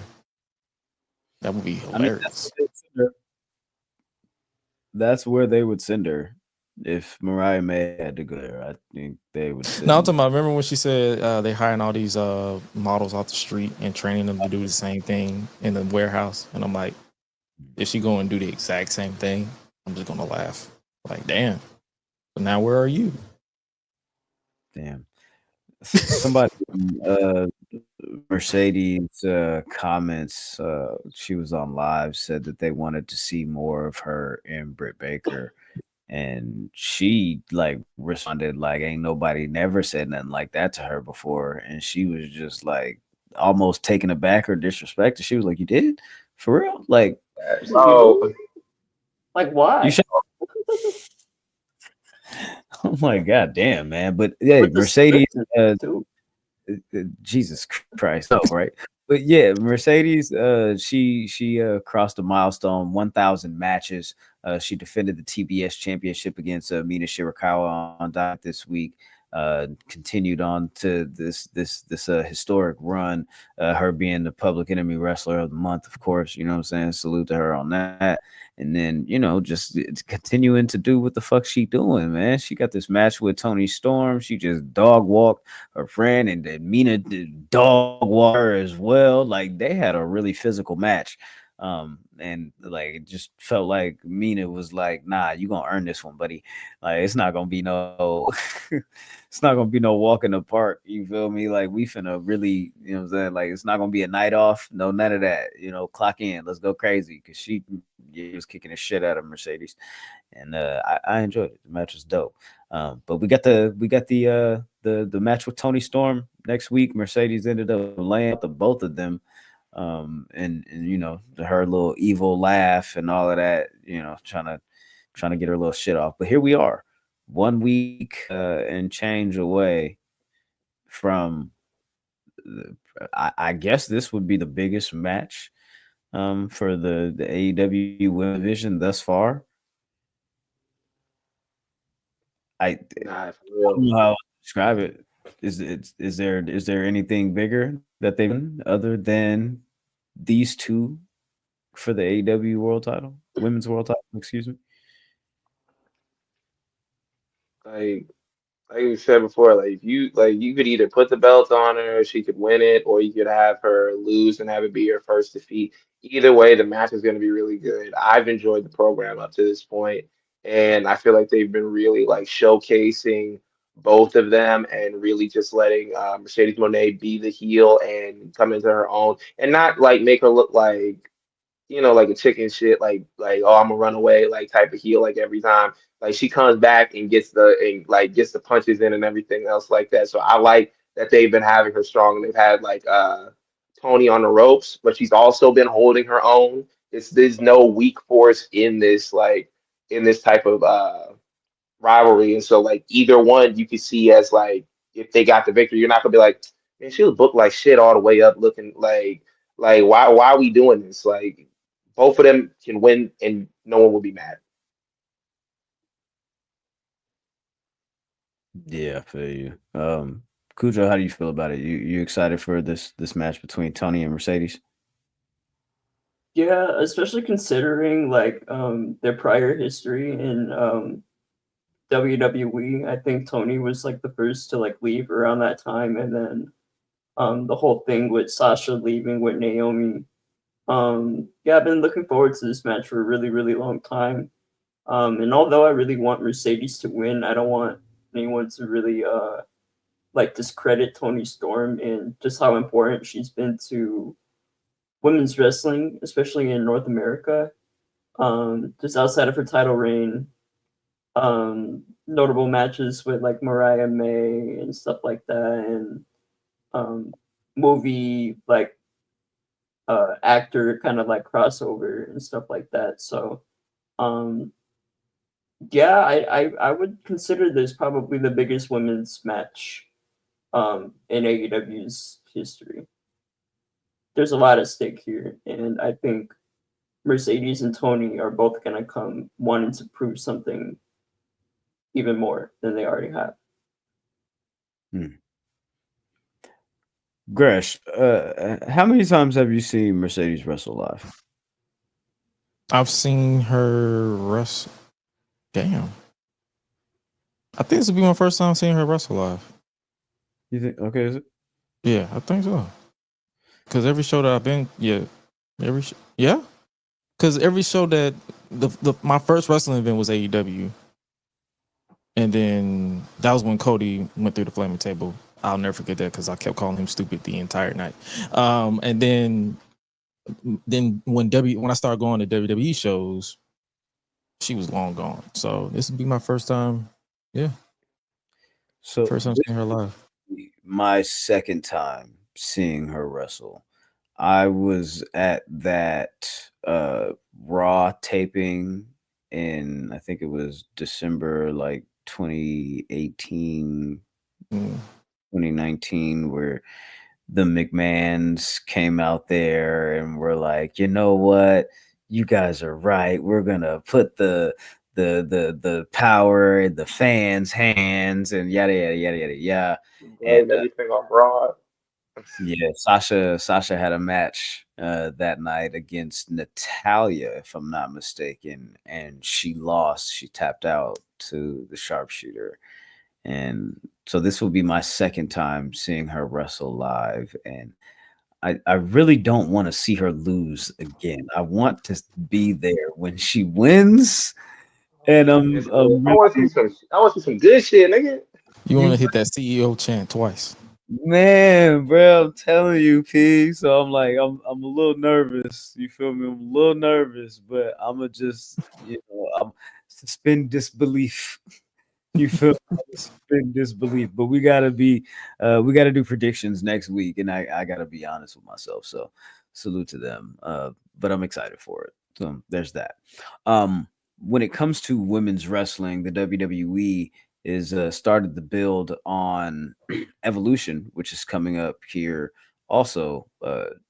That would be hilarious. that's where they would send her. If Mariah May had to go there, I think they would send. No, I'm talking about. Remember when she said they hiring all these models off the street and training them to do the same thing in the warehouse? And I'm like, if she go and do the exact same thing, I'm just gonna laugh. Like, damn. So now where are you? Damn. Somebody Mercedes comments, she was on live, said that they wanted to see more of her and Britt Baker. And she like responded like ain't nobody never said nothing like that to her before. And she was just like almost taken aback or disrespected. She was like, "You did? For real? Like, Oh, Like why? you should." Oh my god damn, man. But yeah, With the Mercedes too. Jesus Christ, no, right? But yeah, Mercedes, she crossed a milestone, 1,000 matches. She defended the TBS championship against Mina Shirakawa on Dynamite this week. Continued on to this historic run. Her being the Public Enemy Wrestler of the Month, of course. You know what I'm saying? Salute to her on that. And then, you know, just continuing to do what the fuck she doing, man. She got this match with Toni Storm. She just dog walked her friend, and then Mina did dog walk her as well. Like, they had a really physical match. And like it just felt like Mina was like, nah, you gonna earn this one, buddy. Like, it's not gonna be no it's not gonna be no walk in the park. You feel me? Like, we finna really, you know what I'm saying? Like, it's not gonna be a night off, no, none of that. You know, clock in, let's go crazy. Cause she was kicking the shit out of Mercedes. And I enjoyed it. The match was dope. But we got the match with Toni Storm next week. Mercedes ended up laying out the both of them. And you know, her little evil laugh and all of that, you know, trying to get her little shit off. But here we are, 1 week and change away from I guess this would be the biggest match for the AEW Women's division thus far. I nah, for don't real. know how to describe it. Is there anything bigger that they've done other than these two for the AEW world title, women's world title, excuse me? Like we said before, like you could either put the belt on her, she could win it, or you could have her lose and have it be her first defeat. Either way, the match is going to be really good. I've enjoyed the program up to this point, and I feel like they've been really like showcasing both of them and really just letting Mercedes Moné be the heel and come into her own, and not like make her look like like a chicken shit, like oh, I'm gonna run away, like type of heel, like every time. Like she comes back and gets the punches in and everything else like that. So I like that they've been having her strong. They've had like Toni on the ropes, but she's also been holding her own. There's no weak force in this in this type of rivalry. And so like either one you could see as like if they got the victory, you're not gonna be like, man, she was booked like shit all the way up looking like why are we doing this? Like both of them can win and no one will be mad. Yeah, I feel you. Cujo, how do you feel about it? You excited for this match between Toni and Mercedes? Yeah, especially considering like their prior history in WWE. I think Toni was like the first to like leave around that time, and then the whole thing with Sasha leaving with Naomi. Yeah, I've been looking forward to this match for a really, really long time. And although I really want Mercedes to win, I don't want anyone to really like discredit Toni Storm and just how important she's been to women's wrestling, especially in North America. Just outside of her title reign, notable matches with like Mariah May and stuff like that, and movie like actor kind of like crossover and stuff like that. So yeah, I would consider this probably the biggest women's match in AEW's history. There's a lot at stake here, and I think Mercedes and Toni are both gonna come wanting to prove something even more than they already have. Gresh, how many times have you seen Mercedes wrestle live? I've seen her wrestle. Damn. I think this will be my first time seeing her wrestle live. You think? Okay, is it? Yeah, I think so. Because every show that I've been, because every show that my first wrestling event was AEW, and then that was when Cody went through the flaming table. I'll never forget that because I kept calling him stupid the entire night. And then when I started going to WWE shows, she was long gone. So this would be my first time. Yeah. So First time seeing her live. My second time seeing her wrestle. I was at that Raw taping in, I think it was December like 2018, 2019, where the McMahons came out there and were like, you know what, you guys are right. We're gonna put the power in the fans' hands and yada yada yada yada yada. Blame everything on Raw. Yeah, Sasha had a match that night against Natalia, if I'm not mistaken, and she lost. She tapped out to the sharpshooter. And so this will be my second time seeing her wrestle live. And I really don't want to see her lose again. I want to be there when she wins. And I want to see some good shit, nigga. You want to hit that CEO chant twice. Man, bro, I'm telling you, P. So I'm like, I'm a little nervous. You feel me? I'm a little nervous, but I'ma just, I'm suspend disbelief. You feel me? Suspend disbelief. But we gotta do predictions next week, and I gotta be honest with myself. So salute to them. But I'm excited for it. So there's that. When it comes to women's wrestling, the WWE is started the build on Evolution, which is coming up here also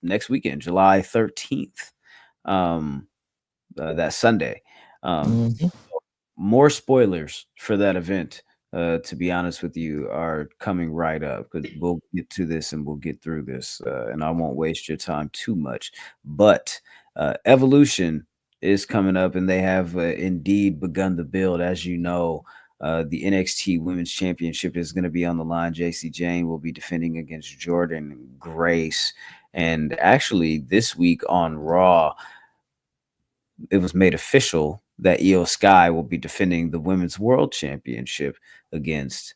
next weekend, July 13th, that Sunday. More spoilers for that event, to be honest with you, are coming right up, because we'll get to this and we'll get through this, and I won't waste your time too much. But Evolution is coming up, and they have indeed begun the build. As you know, the NXT Women's Championship is going to be on the line. JC Jane will be defending against Jordan Grace. And actually, this week on Raw, it was made official that Io Sky will be defending the Women's World Championship against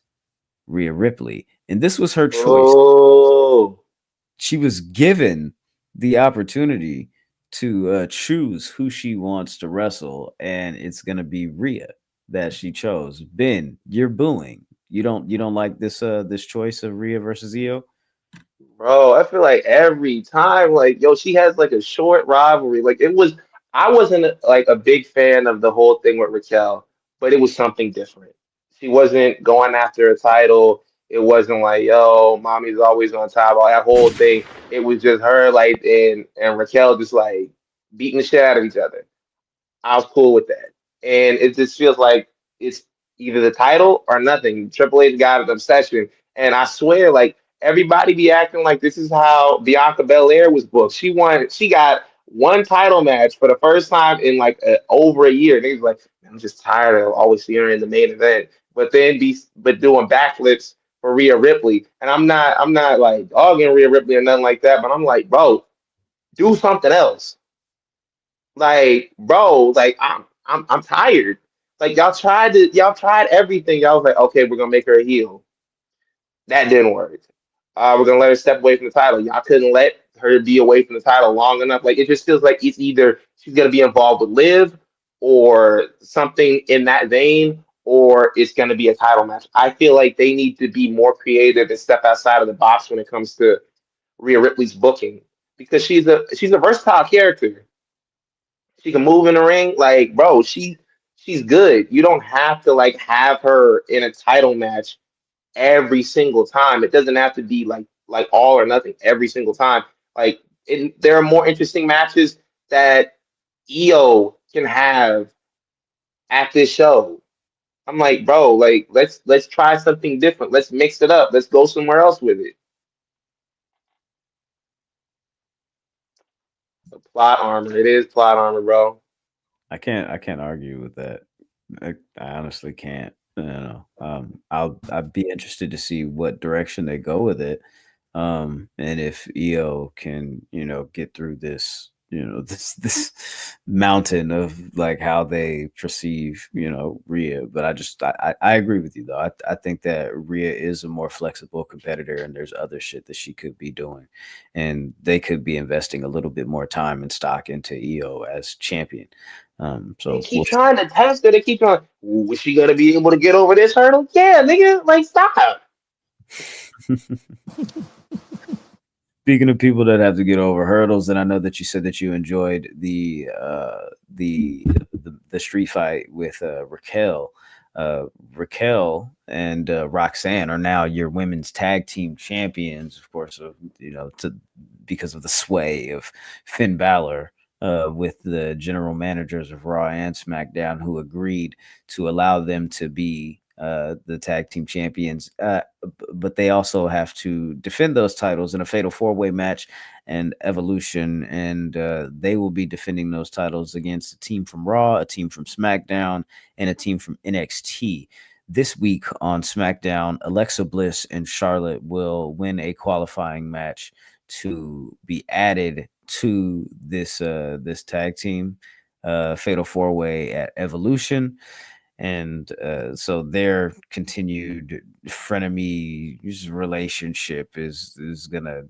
Rhea Ripley. And this was her choice. Oh. She was given the opportunity to choose who she wants to wrestle, and it's going to be Rhea that she chose. Ben, you're booing. You don't like this choice of Rhea versus Io? Bro, I feel like every time, like, yo, she has like a short rivalry. I wasn't like a big fan of the whole thing with Raquel, but it was something different. She wasn't going after a title. It wasn't like, yo, mommy's always on top. All that whole thing. It was just her, like, and Raquel just like beating the shit out of each other. I was cool with that. And it just feels like it's either the title or nothing. Triple H got an obsession. And I swear, like, everybody be acting like this is how Bianca Belair was booked. She got one title match for the first time in like over a year. And he was like, I'm just tired of always seeing her in the main event. But doing backflips for Rhea Ripley. And I'm not like dogging Rhea Ripley or nothing like that, but I'm like, bro, do something else. Like, bro, like I'm tired. Like y'all tried everything. Y'all was like, okay, we're gonna make her a heel. That didn't work. We're gonna let her step away from the title. Y'all couldn't let her be away from the title long enough. Like it just feels like it's either she's gonna be involved with Liv or something in that vein, or it's gonna be a title match. I feel like they need to be more creative and step outside of the box when it comes to Rhea Ripley's booking, because she's a versatile character. She can move in the ring. Like, bro, she's good. You don't have to like have her in a title match every single time. It doesn't have to be like all or nothing every single time. Like, there are more interesting matches that Io can have at this show. I'm like, bro, like let's try something different. Let's mix it up. Let's go somewhere else with it. The plot armor. It is plot armor, bro. I can't argue with that. I honestly can't. You know, I'd be interested to see what direction they go with it. And if EO can, get through this, this mountain of like how they perceive, Rhea. But I agree with you though. I think that Rhea is a more flexible competitor, and there's other shit that she could be doing, and they could be investing a little bit more time and stock into EO as champion. They So keep trying to test her. They keep going, ooh, is she gonna be able to get over this hurdle? Yeah, nigga, like stop. Speaking of people that have to get over hurdles, and I know that you said that you enjoyed the street fight with Raquel. Raquel and Roxanne are now your women's tag team champions, of course, because of the sway of Finn Balor. With the general managers of Raw and SmackDown, who agreed to allow them to be the tag team champions, but they also have to defend those titles in a fatal 4-way match and Evolution, and they will be defending those titles against a team from Raw, a team from SmackDown, and a team from NXT. This week on SmackDown, Alexa Bliss and Charlotte will win a qualifying match to be added to this tag team fatal 4-way at Evolution. And so their continued frenemy relationship is gonna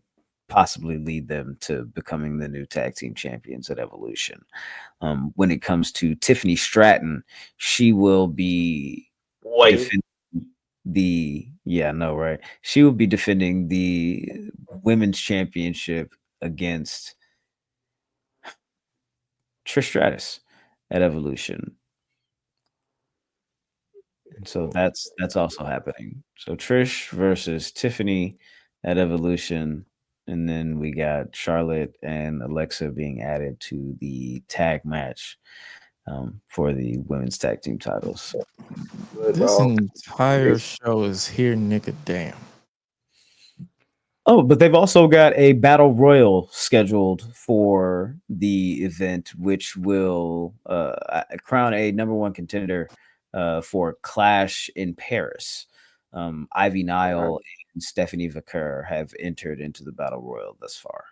possibly lead them to becoming the new tag team champions at Evolution. When it comes to Tiffany Stratton, she will be defending she will be defending the women's championship against Trish Stratus at Evolution. And so that's also happening. So Trish versus Tiffany at Evolution, and then we got Charlotte and Alexa being added to the tag match for the women's tag team titles. Good, This bro. entire show is here, nigga. Damn. Oh, but they've also got a battle royal scheduled for the event, which will crown a number one contender for Clash in Paris. Ivy Nile and Stephanie Vaquer have entered into the battle royal thus far.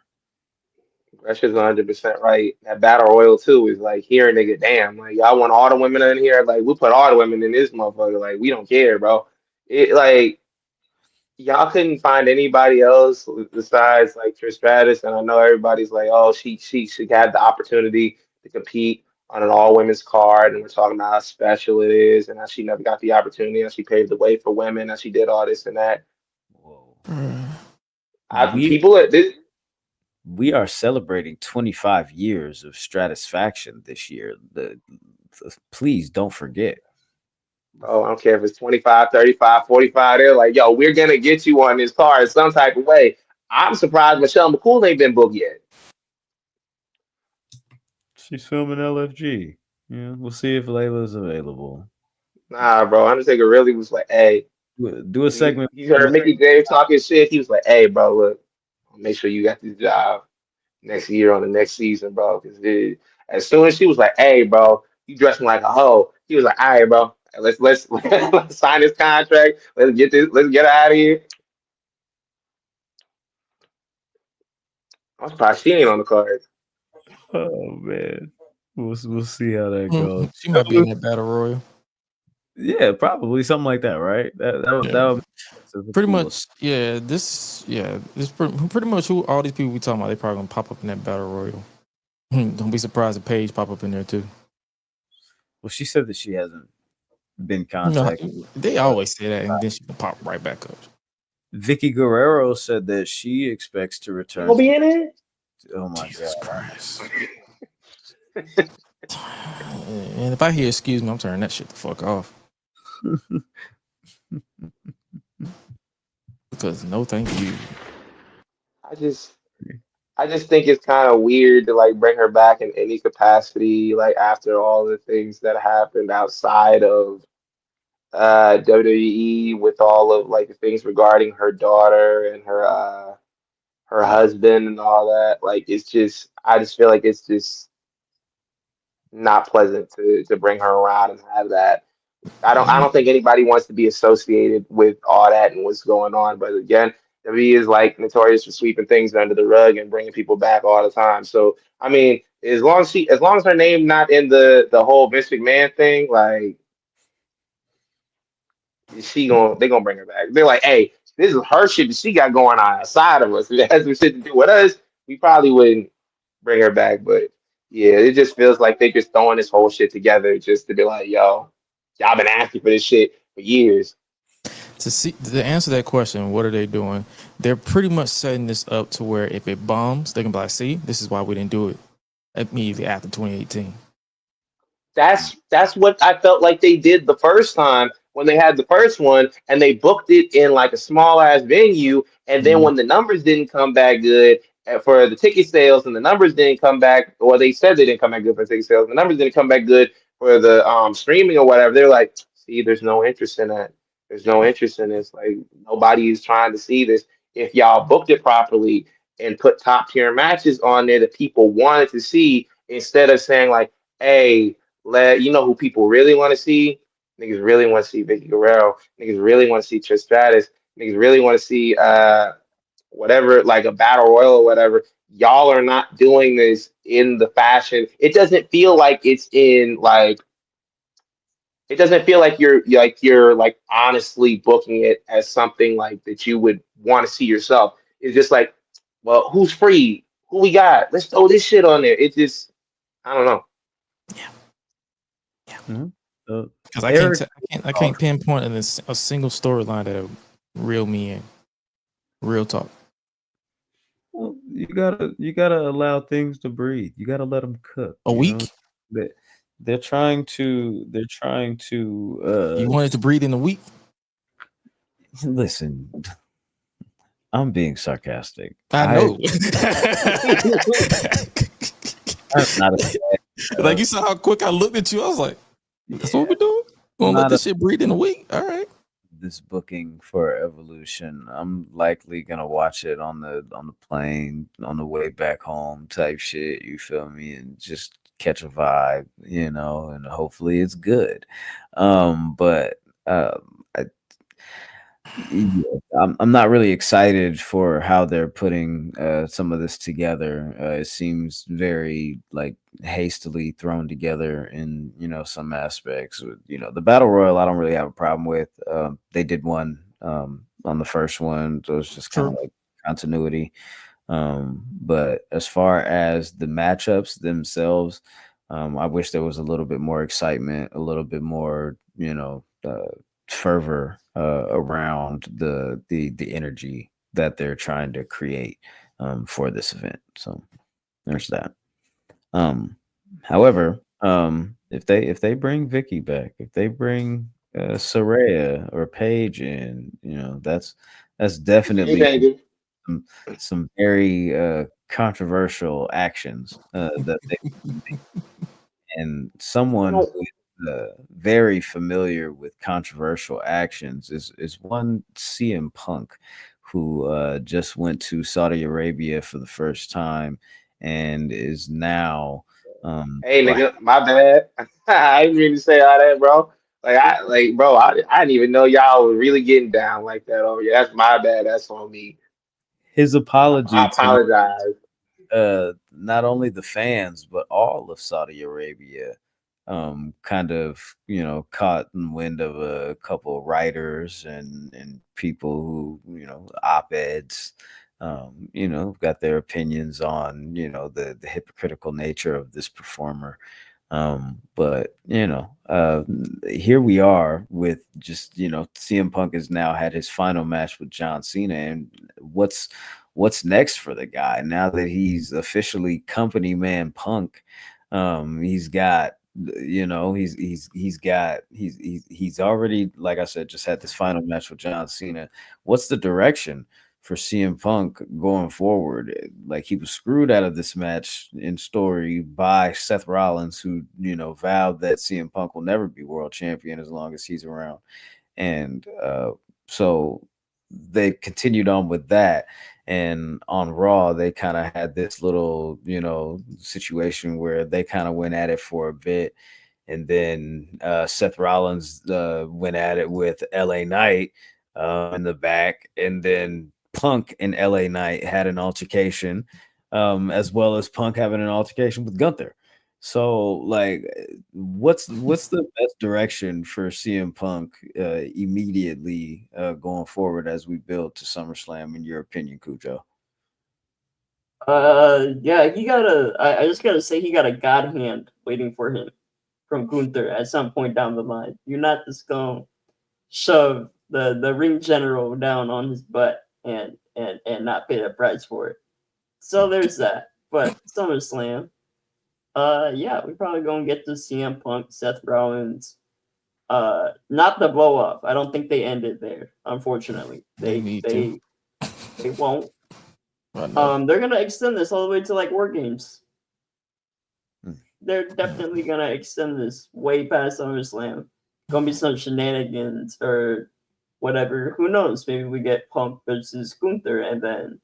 That's 100% right. That battle royal too is like here, nigga. Damn, like y'all want all the women in here. Like we put all the women in this motherfucker. Like we don't care, bro. It like y'all couldn't find anybody else besides like Trish Stratus, and I know everybody's like, oh, she had the opportunity to compete on an all women's card, and we're talking about how special it is, and how she never got the opportunity, and she paved the way for women, and she did all this and that. Whoa. We are celebrating 25 years of Stratusfaction this year. Please don't forget. Oh, I don't care if it's 25, 35, 45. They're like, yo, we're going to get you on this card some type of way. I'm surprised Michelle McCool ain't been booked yet. She's filming LFG. Yeah, we'll see if Layla's available. Nah, bro. Undertaker really was like, hey. Do a segment. He heard Mickey James talking shit. He was like, hey, bro, look, make sure you got this job next year on the next season, bro. Because as soon as she was like, hey, bro, you dressing like a hoe. He was like, all right, bro. Let's sign this contract. Let's get out of here. I'm surprised she ain't on the card. Oh man, we'll see how that goes. She might be in that battle royal. Yeah, probably something like that, right? That pretty much. Yeah, this pretty much who all these people we talking about. They probably gonna pop up in that battle royal. Don't be surprised if Paige pop up in there too. Well, she said that she hasn't been contacted. No, they always say that, and then she can pop right back up. Vicky Guerrero said that she expects to return. Will be in it. Oh my Jesus God. Christ! And if I hear "excuse me," I'm turning that shit the fuck off. Because no, thank you. I just think it's kind of weird to like bring her back in any capacity, like after all the things that happened outside of WWE with all of like the things regarding her daughter and her husband and all that. Like it's just I just feel like it's just not pleasant to bring her around and have that. I don't think anybody wants to be associated with all that and what's going on. But again, WWE is like notorious for sweeping things under the rug and bringing people back all the time. So I mean, as long as her name not in the whole Vince McMahon thing, like they gonna bring her back. They're like, hey, this is her shit that she got going on outside of us. If it has some shit to do with us, we probably wouldn't bring her back. But yeah, it just feels like they just throwing this whole shit together just to be like, yo, y'all been asking for this shit for years. To answer that question, what are they doing? They're pretty much setting this up to where if it bombs, they can be like, see, this is why we didn't do it immediately after 2018. That's what I felt like they did the first time when they had the first one and they booked it in like a small ass venue, and then when the numbers didn't come back good for the ticket sales and the numbers didn't come back, or they said they didn't come back good for ticket sales, the numbers didn't come back good for the streaming or whatever. They're like, see, there's no interest in that. There's no interest in this. Like nobody is trying to see this. If y'all booked it properly and put top tier matches on there that people wanted to see, instead of saying like, hey, you know who people really want to see? Niggas really want to see Vicky Guerrero. Niggas really want to see Trish Stratus. Niggas really want to see whatever, like a battle royal or whatever. Y'all are not doing this in the fashion. It doesn't feel like it's in like. It doesn't feel like you're like honestly booking it as something like that you would want to see yourself. It's just like, well, who's free? Who we got? Let's throw this shit on there. It just, I don't know. Because I can't pinpoint in a single storyline that reel me in. Real talk. Well, you gotta allow things to breathe. You gotta let them cook. A week. They're trying to. You wanted to breathe in a week. Listen, I'm being sarcastic. I know. I'm not like you saw how quick I looked at you. I was like, "That's what we're doing. We're gonna let this shit breathe in a week." All right. This booking for Evolution, I'm likely gonna watch it on the plane on the way back home type shit. You feel me? And just catch a vibe, and hopefully it's good. But I'm not really excited for how they're putting some of this together. It seems very like hastily thrown together in some aspects. The battle royal I don't really have a problem with. They did one on the first one, so it's just kind of like continuity. But as far as the matchups themselves, I wish there was a little bit more excitement, a little bit more fervor around the energy that they're trying to create for this event. So there's that. However, if they bring Vicky back, if they bring Saraya or Paige in, that's definitely some very controversial actions that they and someone who very familiar with controversial actions is one CM Punk, who just went to Saudi Arabia for the first time and is now. Hey nigga, my bad. I didn't mean to say all that, bro. I didn't even know y'all were really getting down like that. Oh yeah, that's my bad. That's on me. His apology. I apologize. Not only the fans but all of Saudi Arabia kind of caught in wind of a couple of writers and people who op-eds got their opinions on the hypocritical nature of this performer. But here we are with just CM Punk has now had his final match with John Cena, and what's next for the guy now that he's officially company man Punk? He's got he's already, like I said, just had this final match with John Cena. What's the direction for CM Punk going forward. Like, he was screwed out of this match in story by Seth Rollins, who, you know, vowed that CM Punk will never be world champion as long as he's around. And so they continued on with that. And on Raw, they kind of had this little, you know, situation where they kind of went at it for a bit. And then Seth Rollins went at it with LA Knight in the back. And then Punk and LA Knight had an altercation, as well as Punk having an altercation with Gunther. So, like, what's the best direction for CM Punk immediately going forward as we build to SummerSlam, in your opinion, Cujo? Yeah, I just gotta say he got a god hand waiting for him from Gunther at some point down the line. You're not just gonna shove the ring general down on his butt and not pay the price for it. So there's that. But SummerSlam, yeah, we're probably gonna get to CM Punk, Seth Rollins. Not the blow off. I don't think they ended there, unfortunately. They won't. They're gonna extend this all the way to like War Games. They're definitely gonna extend this way past SummerSlam. Gonna be some shenanigans or whatever. Who knows? Maybe we get Punk versus Gunther, and then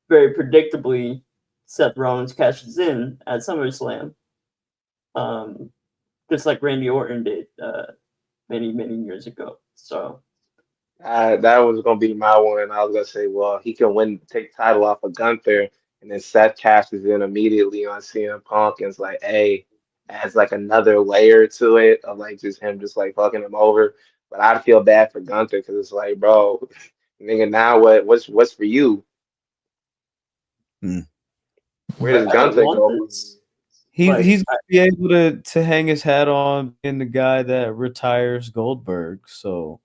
very predictably, Seth Rollins cashes in at SummerSlam. Just like Randy Orton did many years ago. So that was gonna be my one. I was gonna say, well, he can take title off of Gunther, and then Seth cashes in immediately on CM Punk, and it's like, hey, adds like another layer to it of like just him just like fucking him over. But I feel bad for Gunther because it's like, bro, nigga, now what's for you? Where does Gunther go? He's gonna be able to hang his hat on being the guy that retires Goldberg. So,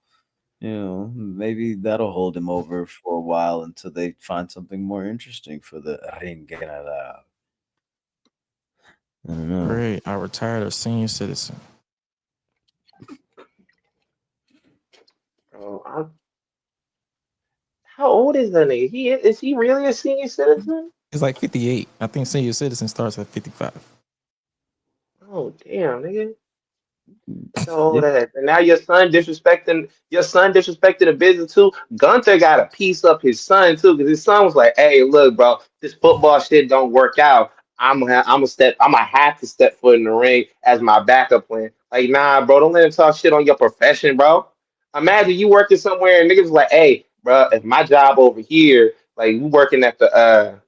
you know, maybe that'll hold him over for a while until they find something more interesting for the Ring General. I don't know. Great. I retired a senior citizen. Oh, how old is that nigga? Is he really a senior citizen? It's like 58. I think senior citizen starts at 55. Oh damn, nigga. So that and now your son disrespecting the business too. Gunther got to piece up his son too, because his son was like, "Hey, look, bro, this football shit don't work out. I'm gonna have to step foot in the ring as my backup plan." Like, nah, bro, don't let him talk shit on your profession, bro. Imagine you working somewhere and niggas like, "Hey, bro, if my job over here, like we working at the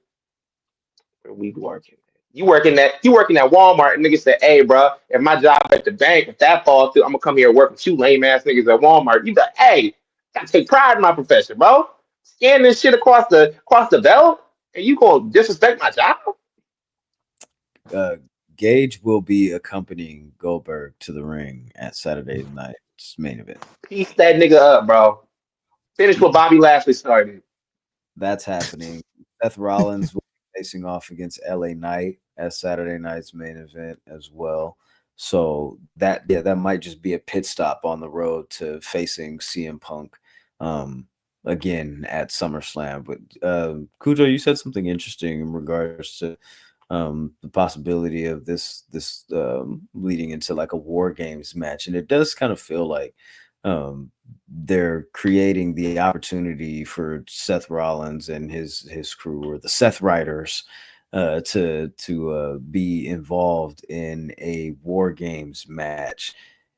where we working." You working at Walmart, and niggas say, "Hey, bro, if my job at the bank, if that falls through, I'm gonna come here and work with you lame ass niggas at Walmart." You be like, "Hey, gotta take pride in my profession, bro. Scan this shit across the belt, and you gonna disrespect my job?" Gage will be accompanying Goldberg to the ring at Saturday night's main event. Piece that nigga up, bro. Finish what Bobby Lashley started. That's happening. Seth Rollins will be facing off against LA Knight at Saturday night's main event as well. So that might just be a pit stop on the road to facing CM Punk again at SummerSlam. But Cujo, you said something interesting in regards to the possibility of this leading into like a War Games match, and it does kind of feel like they're creating the opportunity for Seth Rollins and his crew, or the Seth Riders, to be involved in a War Games match.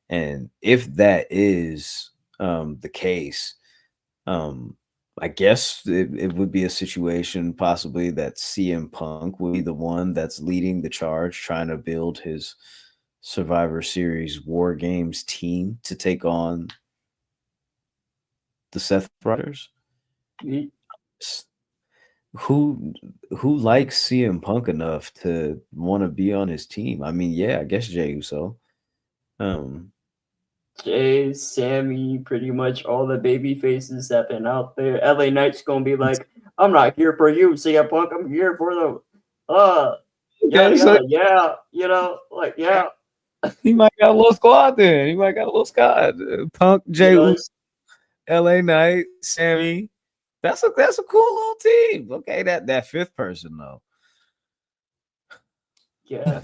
And if that is the case, I guess it would be a situation possibly that CM Punk would be the one that's leading the charge, trying to build his Survivor Series War Games team to take on the Seth Riders. Who likes CM Punk enough to want to be on his team? I mean, yeah, I guess Jey Uso. Jay, Sammy, pretty much all the baby faces have been out there. LA Knight's gonna be like, "I'm not here for you, CM Punk. I'm here for the yeah, you know, like, yeah." He might got a little squad then. Punk, Jey Uso, LA Knight, Sammy, That's a cool little team. Okay, that fifth person though. Yeah.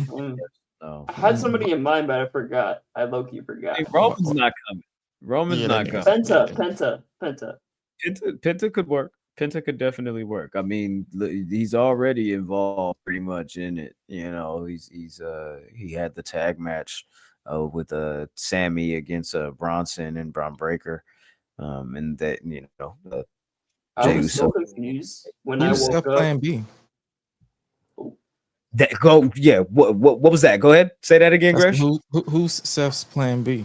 No, I had somebody in mind, but I forgot. I low-key forgot. Roman's not coming. Roman's Yeah, not that coming. nigga's- Penta. Penta could work. Penta could definitely work. I mean, he's already involved pretty much in it. You know, he had the tag match with Sammy against Bronson and Braun Breaker, and that I Jey was so Uso. confused when I Who's woke Seth up. Plan B? What was that? Go ahead, say that again, Gresh. Who's Seth's Plan B?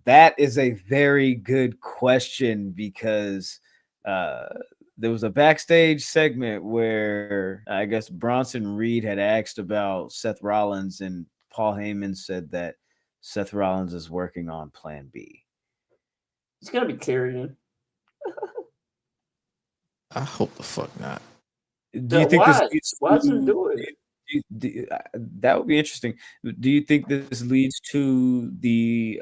That is a very good question because there was a backstage segment where I guess Bronson Reed had asked about Seth Rollins, and Paul Heyman said that Seth Rollins is working on Plan B. It's gonna be Tyrion. I hope the fuck not. Do you think why? this leads Why doesn't to, do it? that would be interesting. Do you think this leads to the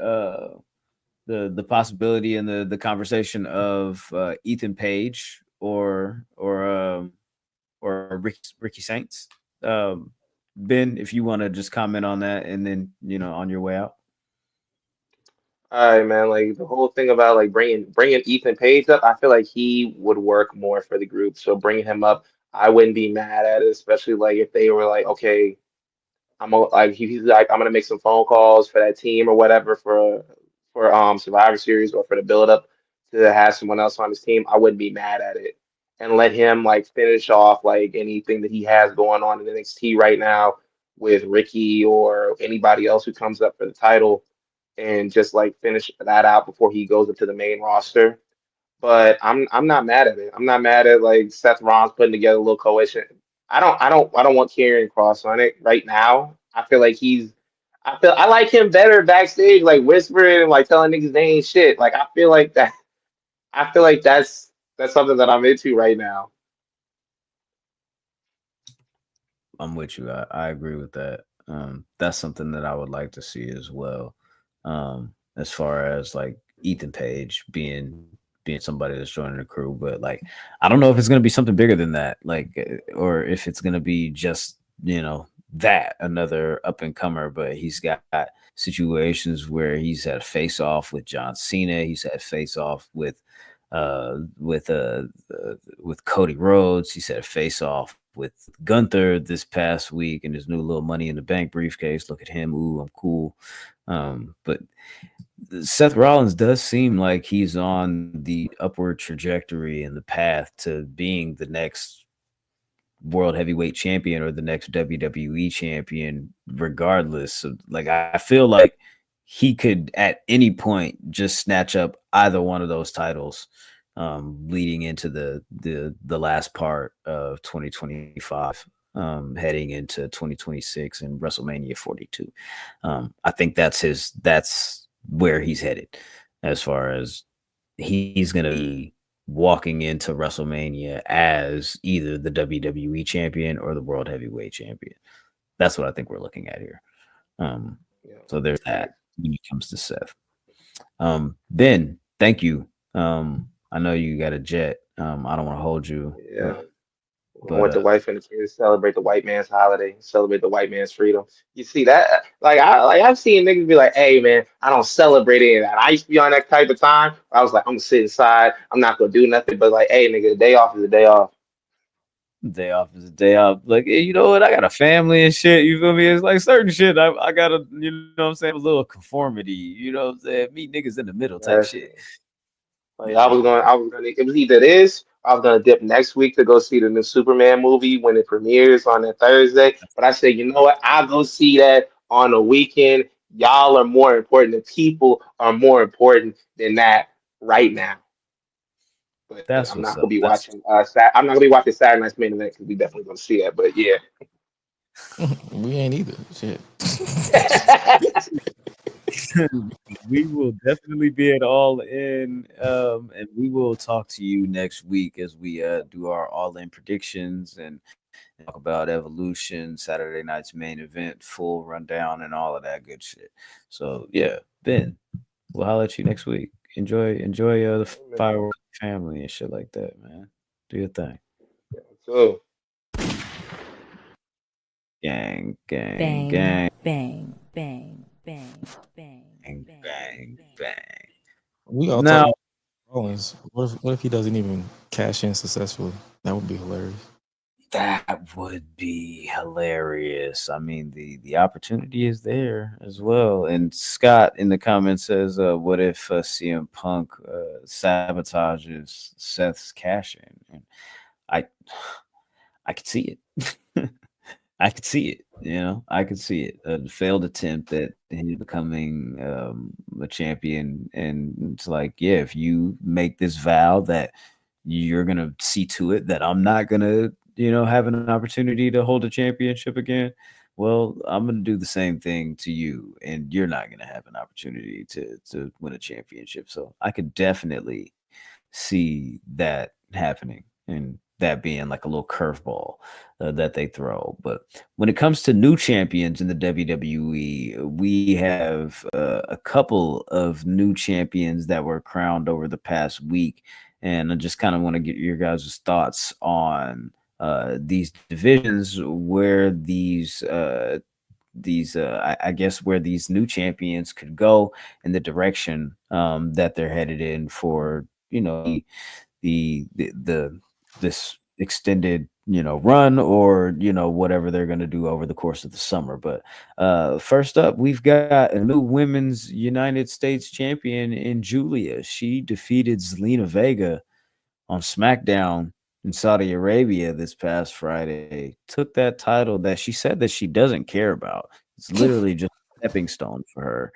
possibility and the conversation of Ethan Page or Ricky Saints? Ben, if you want to just comment on that, and then on your way out. All right, man. Like the whole thing about like bringing Ethan Page up, I feel like he would work more for the group. So bringing him up, I wouldn't be mad at it, especially like if they were like, okay, he's like I'm gonna make some phone calls for that team or whatever for Survivor Series or for the build up to have someone else on his team. I wouldn't be mad at it and let him like finish off like anything that he has going on in NXT right now with Ricky or anybody else who comes up for the title and just like finish that out before he goes up to the main roster. But I'm not mad at it. I'm not mad at like Seth Rollins putting together a little coalition. I don't want Karrion Kross on it right now. I like him better backstage, like whispering and like telling niggas they ain't shit. Like I feel like that's something that I'm into right now. I'm with you. I agree with that. That's something that I would like to see as well. As far as like Ethan Page being somebody that's joining the crew, but like I don't know if it's gonna be something bigger than that, like, or if it's gonna be just that another up and comer. But he's got situations where he's had a face off with John Cena. He's had face off with Cody Rhodes. He's had a face off with Gunther this past week in his new little Money in the Bank briefcase. Look at him. Ooh, I'm cool. But Seth Rollins does seem like he's on the upward trajectory and the path to being the next world heavyweight champion or the next WWE champion, regardless. So, like, I feel like he could at any point just snatch up either one of those titles, leading into the last part of 2025, heading into 2026 and WrestleMania 42. I think that's where he's headed, as far as he's going to be walking into WrestleMania as either the WWE champion or the world heavyweight champion. That's what I think we're looking at here. So there's that when it comes to Seth. Ben, thank you. I know you got a jet. I don't want to hold you. Yeah. I want the wife and the kids to celebrate the white man's holiday, celebrate the white man's freedom. You see that? I've seen niggas be like, "Hey man, I don't celebrate any of that." I used to be on that type of time. I was like, "I'm gonna sit inside. I'm not gonna do nothing." But like, "Hey nigga, the day off is a day off." Day off is a day off. Like, you know what? I got a family and shit. You feel me? It's like certain shit. I got a, you know what I'm saying, a little conformity. You know what I'm saying? Meet niggas in the middle type shit. Like I was gonna. It was either this. I was gonna dip next week to go see the new Superman movie when it premieres on that Thursday. But I said, you know what? I'll go see that on a weekend. Y'all are more important. The people are more important than that right now. But That's I'm what's not gonna up. be watching. I'm not gonna be watching Saturday Night's Main Event because we definitely gonna see that. But yeah, We ain't either. Shit. We will definitely be at All In, and we will talk to you next week as we do our All In predictions and talk about Evolution, Saturday Night's Main Event, full rundown, and all of that good shit. So yeah, Ben, we'll holler at you next week. Enjoy the fireworks family and shit like that, man. Do your thing. So Gang, gang, Bang, gang, bang, bang, bang, bang, bang, bang, bang, bang. We all talk Now, about Rollins. What if he doesn't even cash in successfully? That would be hilarious. that would be hilarious. I mean, the opportunity is there as well. And Scott in the comments says, "What if CM Punk sabotages Seth's cash in?" And I could see it. I could see it. I could see it. A failed attempt at him becoming a champion, and it's like, yeah, if you make this vow that you're gonna see to it that I'm not gonna, have an opportunity to hold a championship again. Well, I'm gonna do the same thing to you, and you're not gonna have an opportunity to win a championship. So I could definitely see that happening and that being like a little curveball that they throw. But when it comes to new champions in the WWE, we have a couple of new champions that were crowned over the past week. And I just kind of want to get your guys' thoughts on these divisions where I guess where these new champions could go in the direction that they're headed in for, the this extended run, or whatever they're going to do over the course of the summer. But first up, we've got a new women's United States champion in Giulia. She defeated Zelina Vega on SmackDown in Saudi Arabia this past Friday. Took that title that she said that she doesn't care about. It's literally just a stepping stone for her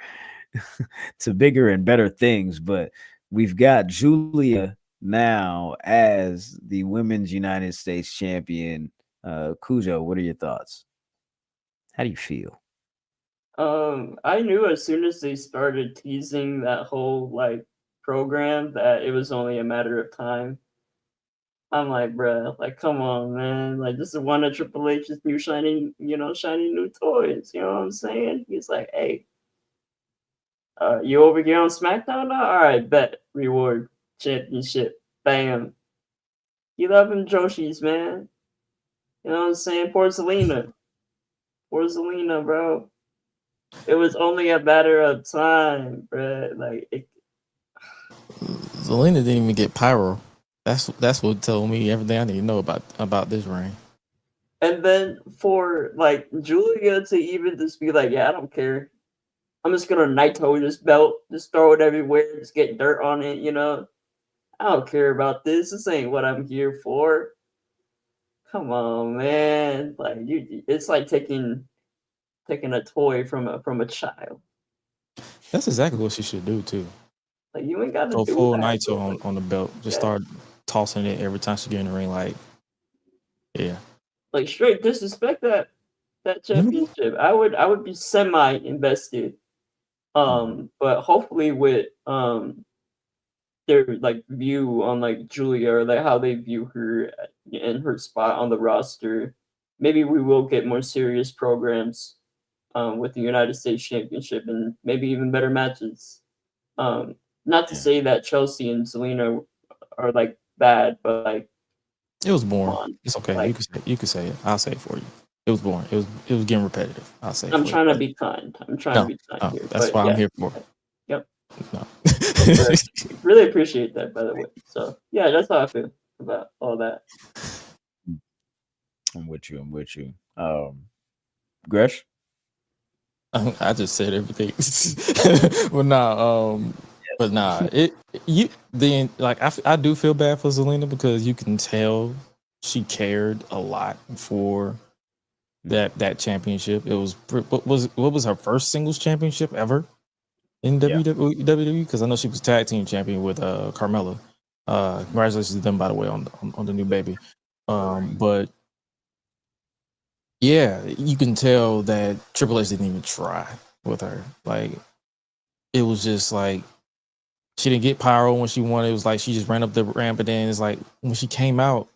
to bigger and better things. But we've got Giulia now as the women's United States champion. Cujo, what are your thoughts? How do you feel? I knew as soon as they started teasing that whole program that it was only a matter of time. I'm like, bruh, come on, man. This is one of Triple H's new shiny new toys. You know what I'm saying? He's like, hey, you over here on SmackDown now? All right, bet. Reward. Championship. Bam. You love him Joshis, man. You know what I'm saying? Poor Zelina. Poor Zelina, bro. It was only a matter of time, bro. Zelina didn't even get pyro. That's what told me everything I need to know about this reign. And then for Giulia to even just be like, yeah, I don't care. I'm just gonna Naito this belt, just throw it everywhere, just get dirt on it, I don't care about this. This ain't what I'm here for. Come on, man. It's like taking a toy from a child. That's exactly what she should do too. You ain't got to Go do full that. Naito on the belt. Just start tossing it every time she get in the ring. Yeah. Straight disrespect that championship. I would be semi invested. But hopefully with their view on Giulia, or how they view her and her spot on the roster, maybe we will get more serious programs with the United States Championship and maybe even better matches. Not to say that Chelsea and Zelina are bad, but it was boring. It's okay. You could say it. I'll say it for you. It was boring. It was getting repetitive. I'll say. I'm trying to be kind. Here. That's what I'm here for. Yep. No. Really appreciate that, by the way. So yeah, that's how I feel about all that. I'm with you. Gresh? I just said everything. I do feel bad for Zelina because you can tell she cared a lot for that championship. It was what was her first singles championship ever in WWE? Because I know she was tag team champion with Carmella. Congratulations to them, by the way, on the new baby. But yeah, you can tell that Triple H didn't even try with her. It was just she didn't get pyro when she wanted. It was she just ran up the ramp, and then it's when she came out,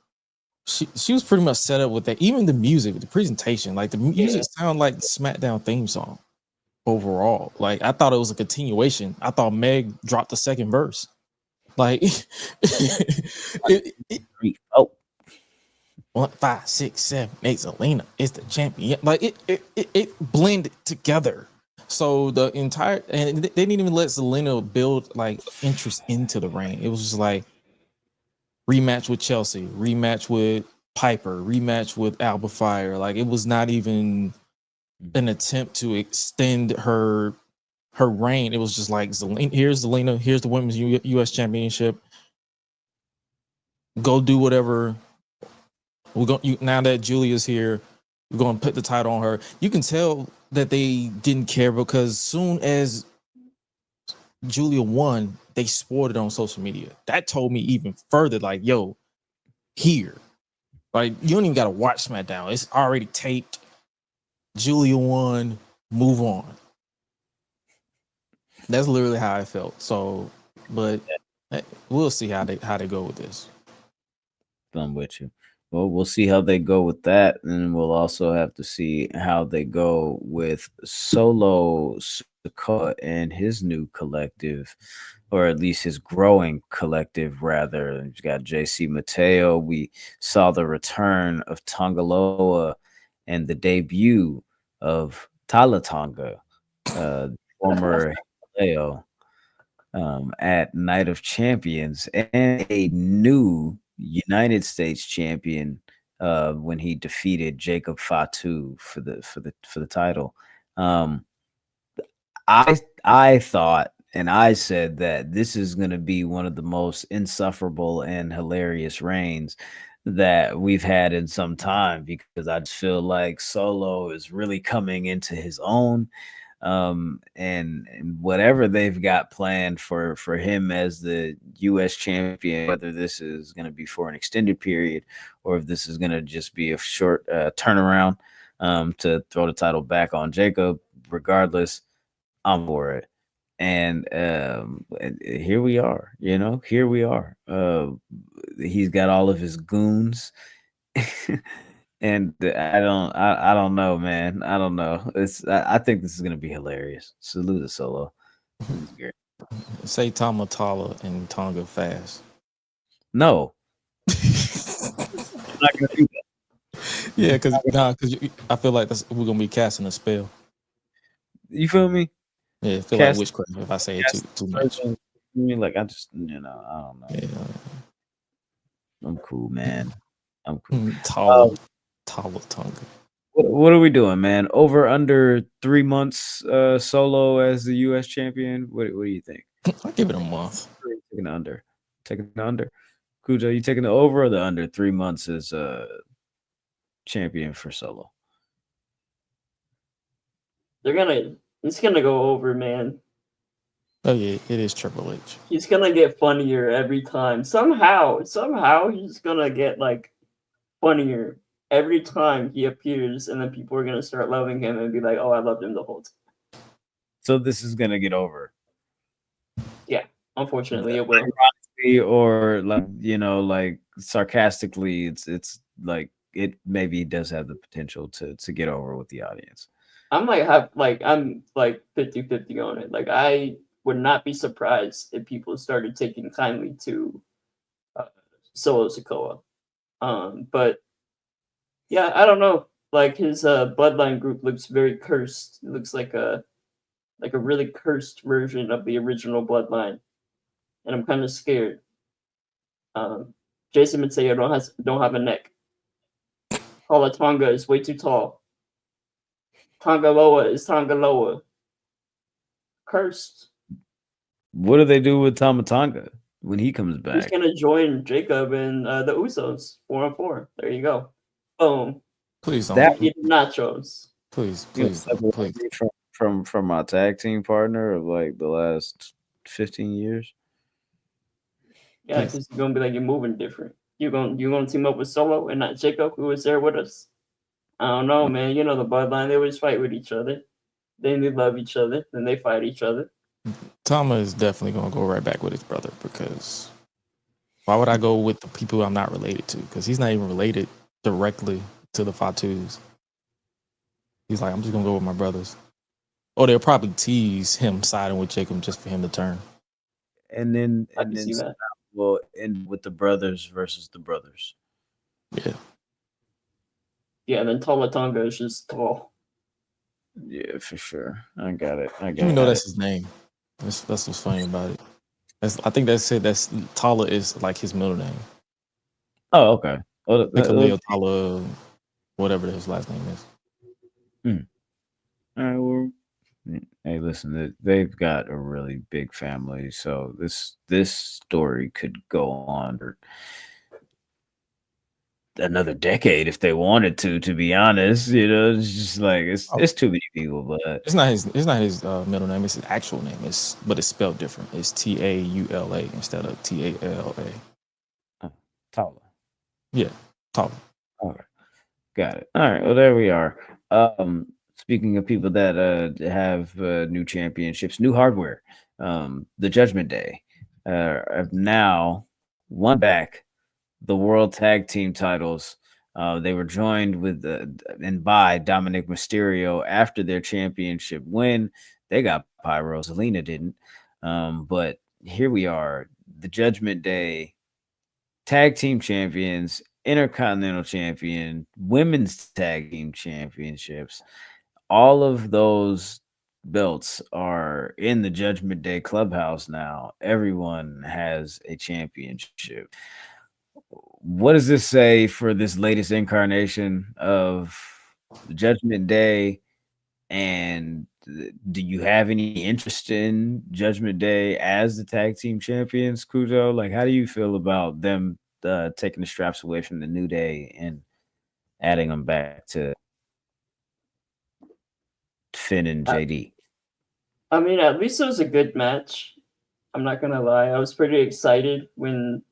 she was pretty much set up with that. Even the music, the presentation, the music sounded like the SmackDown theme song overall. I thought it was a continuation. I thought Meg dropped the second verse. Like it, 1, 5, 6, 7, 8, Zelina is the champion. Like it blended together. So the entire and they didn't even let Zelina build like interest into the reign. It was just like rematch with Chelsea, rematch with Piper, rematch with Alba Fire. Like it was not even an attempt to extend her reign. It was just like here's Zelina, here's the women's U.S. championship. Go do whatever. Now that Giulia's here, we're gonna put the title on her. You can tell that they didn't care because soon as Giulia won, they sported on social media. That told me even further, like, yo, here. Like, you don't even gotta watch SmackDown. It's already taped. Giulia won, move on. That's literally how I felt. So, but we'll see how they go with this. I'm with you. Well, we'll see how they go with that, and we'll also have to see how they go with Solo Sikoa and his new collective, or at least his growing collective, rather. You've got JC Mateo. We saw the return of Tongaloa and the debut of Tala Tonga, former Leo, at Night of Champions, and a new United States champion when he defeated Jacob Fatu for the title. I thought, and I said that this is going to be one of the most insufferable and hilarious reigns that we've had in some time, because I just feel like Solo is really coming into his own. And whatever they've got planned for him as the U.S. champion, whether this is going to be for an extended period or if this is going to just be a short turnaround to throw the title back on Jacob, regardless, I'm for it. And here we are, here we are. He's got all of his goons. And I don't know, man. I don't know. I think this is gonna be hilarious. Salute to Solo. This is great. Say Tamatala and Tonga fast. No, I'm not gonna do that. Yeah, because I feel like we're gonna be casting a spell. You feel me? Yeah, I feel like witchcraft if I say it too much. I mean, like I just, I don't know. Yeah. I'm cool, man. I'm cool. Tala Tonga. What are we doing, man? Over under 3 months Solo as the U.S. champion? What do you think? I'll give it a month. Taking the under. Taking the under. Cujo, you taking the over or the under? 3 months as champion for Solo. It's gonna go over, man. Oh yeah, it is Triple H. He's gonna get funnier every time. Somehow he's gonna get like funnier every time he appears, and then people are gonna start loving him and be like, "Oh, I loved him the whole time." So this is gonna get over. Yeah, unfortunately, it will. Ironically, or like sarcastically, it's like it maybe does have the potential to get over with the audience. I'm like 50-50 on it. Like I would not be surprised if people started taking kindly to Solo Sikoa. But yeah, I don't know. Like his bloodline group looks very cursed. It looks like a really cursed version of the original bloodline, and I'm kind of scared. Jason Mateo don't have a neck. Paula Tonga is way too tall. Tongaloa is Tongaloa. Cursed. What do they do with Tonga when he comes back? He's gonna join Jacob and the Usos 4-on-4. There you go. Boom. Please don't. Eat nachos. Please. From my tag team partner of like the last 15 years. Yeah, because you're gonna be like, you're moving different. You're gonna team up with Solo and not Jacob, who was there with us. I don't know, man. You know the bloodline, they always fight with each other. Then they love each other, then they fight each other. Tama is definitely gonna go right back with his brother, because why would I go with the people I'm not related to? Because he's not even related directly to the Fatus. He's like, I'm just gonna go with my brothers. Or they'll probably tease him siding with Jacob just for him to turn. and then I can see that. somehow we'll end with the brothers versus the brothers. Yeah. Yeah, and then Tama Tonga is just tall. Yeah, for sure. I got it. Even though that's his name. That's what's funny about it. I think that's Tala is like his middle name. Oh, okay. Well, Nicoleo Tala, whatever his last name is. all right, well, hey, listen, they've got a really big family, so this story could go on for another decade if they wanted to be honest. It's just like it's too many people, but It's not his middle name, it's his actual name. But it's spelled different. It's Taula instead of Talla. Tala. Yeah, Tala. All right. Got it. All right. Well, there we are. Speaking of people that have new championships, new hardware, the Judgment Day have now won back the World Tag Team titles. They were joined with and by Dominic Mysterio after their championship win. They got pyro. Zelina didn't. But here we are, the Judgment Day Tag Team Champions, Intercontinental Champion, Women's Tag Team Championships. All of those belts are in the Judgment Day clubhouse now. Everyone has a championship. What does this say for this latest incarnation of the Judgment Day? And do you have any interest in Judgment Day as the tag team champions, Kujo? Like, how do you feel about them taking the straps away from the New Day and adding them back to Finn and JD? I mean, at least it was a good match. I'm not gonna lie. I was pretty excited when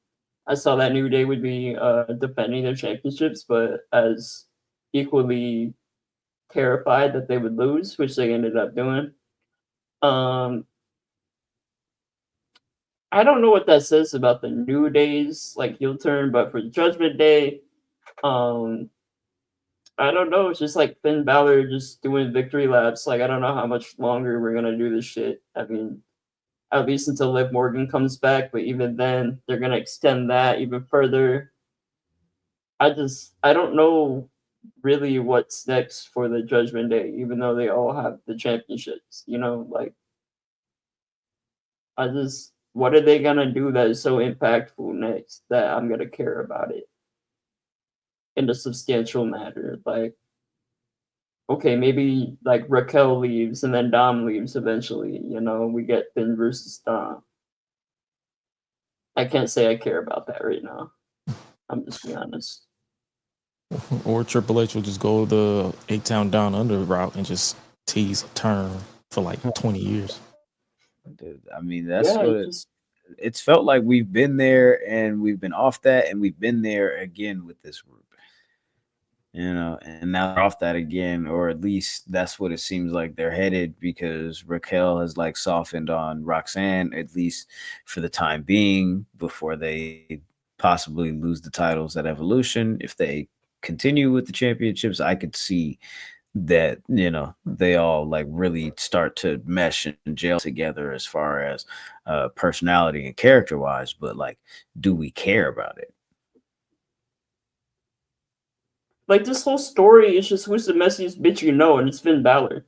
I saw that New Day would be defending their championships, but as equally terrified that they would lose, which they ended up doing. I don't know what that says about the New Day's like heel turn, but for Judgment Day, I don't know. It's just like Finn Balor just doing victory laps. Like, I don't know how much longer we're gonna do this shit. I mean, at least until Liv Morgan comes back, but even then, they're gonna extend that even further. I don't know really what's next for the Judgment Day, even though they all have the championships. Like, what are they gonna do that is so impactful next that I'm gonna care about it in a substantial manner? Like, okay, maybe like Raquel leaves and then Dom leaves eventually. We get Finn versus Dom. I can't say I care about that right now. I'm just being honest. Or Triple H will just go the 8-Town Down Under route and just tease a turn for like 20 years. I mean, that's what it's felt like. We've been there and we've been off that, and we've been there again with this group. And now they're off that again, or at least that's what it seems like they're headed, because Raquel has like softened on Roxanne, at least for the time being, before they possibly lose the titles at Evolution. If they continue with the championships, I could see that, they all like really start to mesh and gel together as far as personality and character wise. But like, do we care about it? Like, this whole story is just who's the messiest bitch and it's Finn Balor.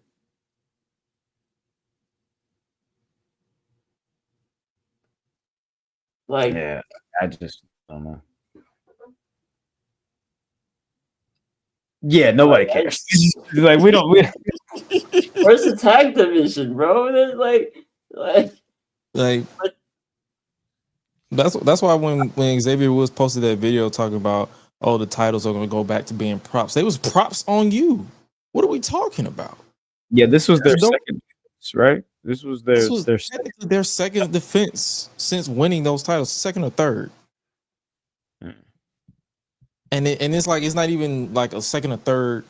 Like, yeah, I just don't know. Yeah, nobody cares. Like, we don't. Where's the tag division, bro? There's like. That's why when Xavier Woods posted that video talking about, oh, the titles are going to go back to being props. They was props on you. What are we talking about? Yeah, this was their second defense, right? This was their second defense since winning those titles, second or third. And it's like, it's not even like a second or third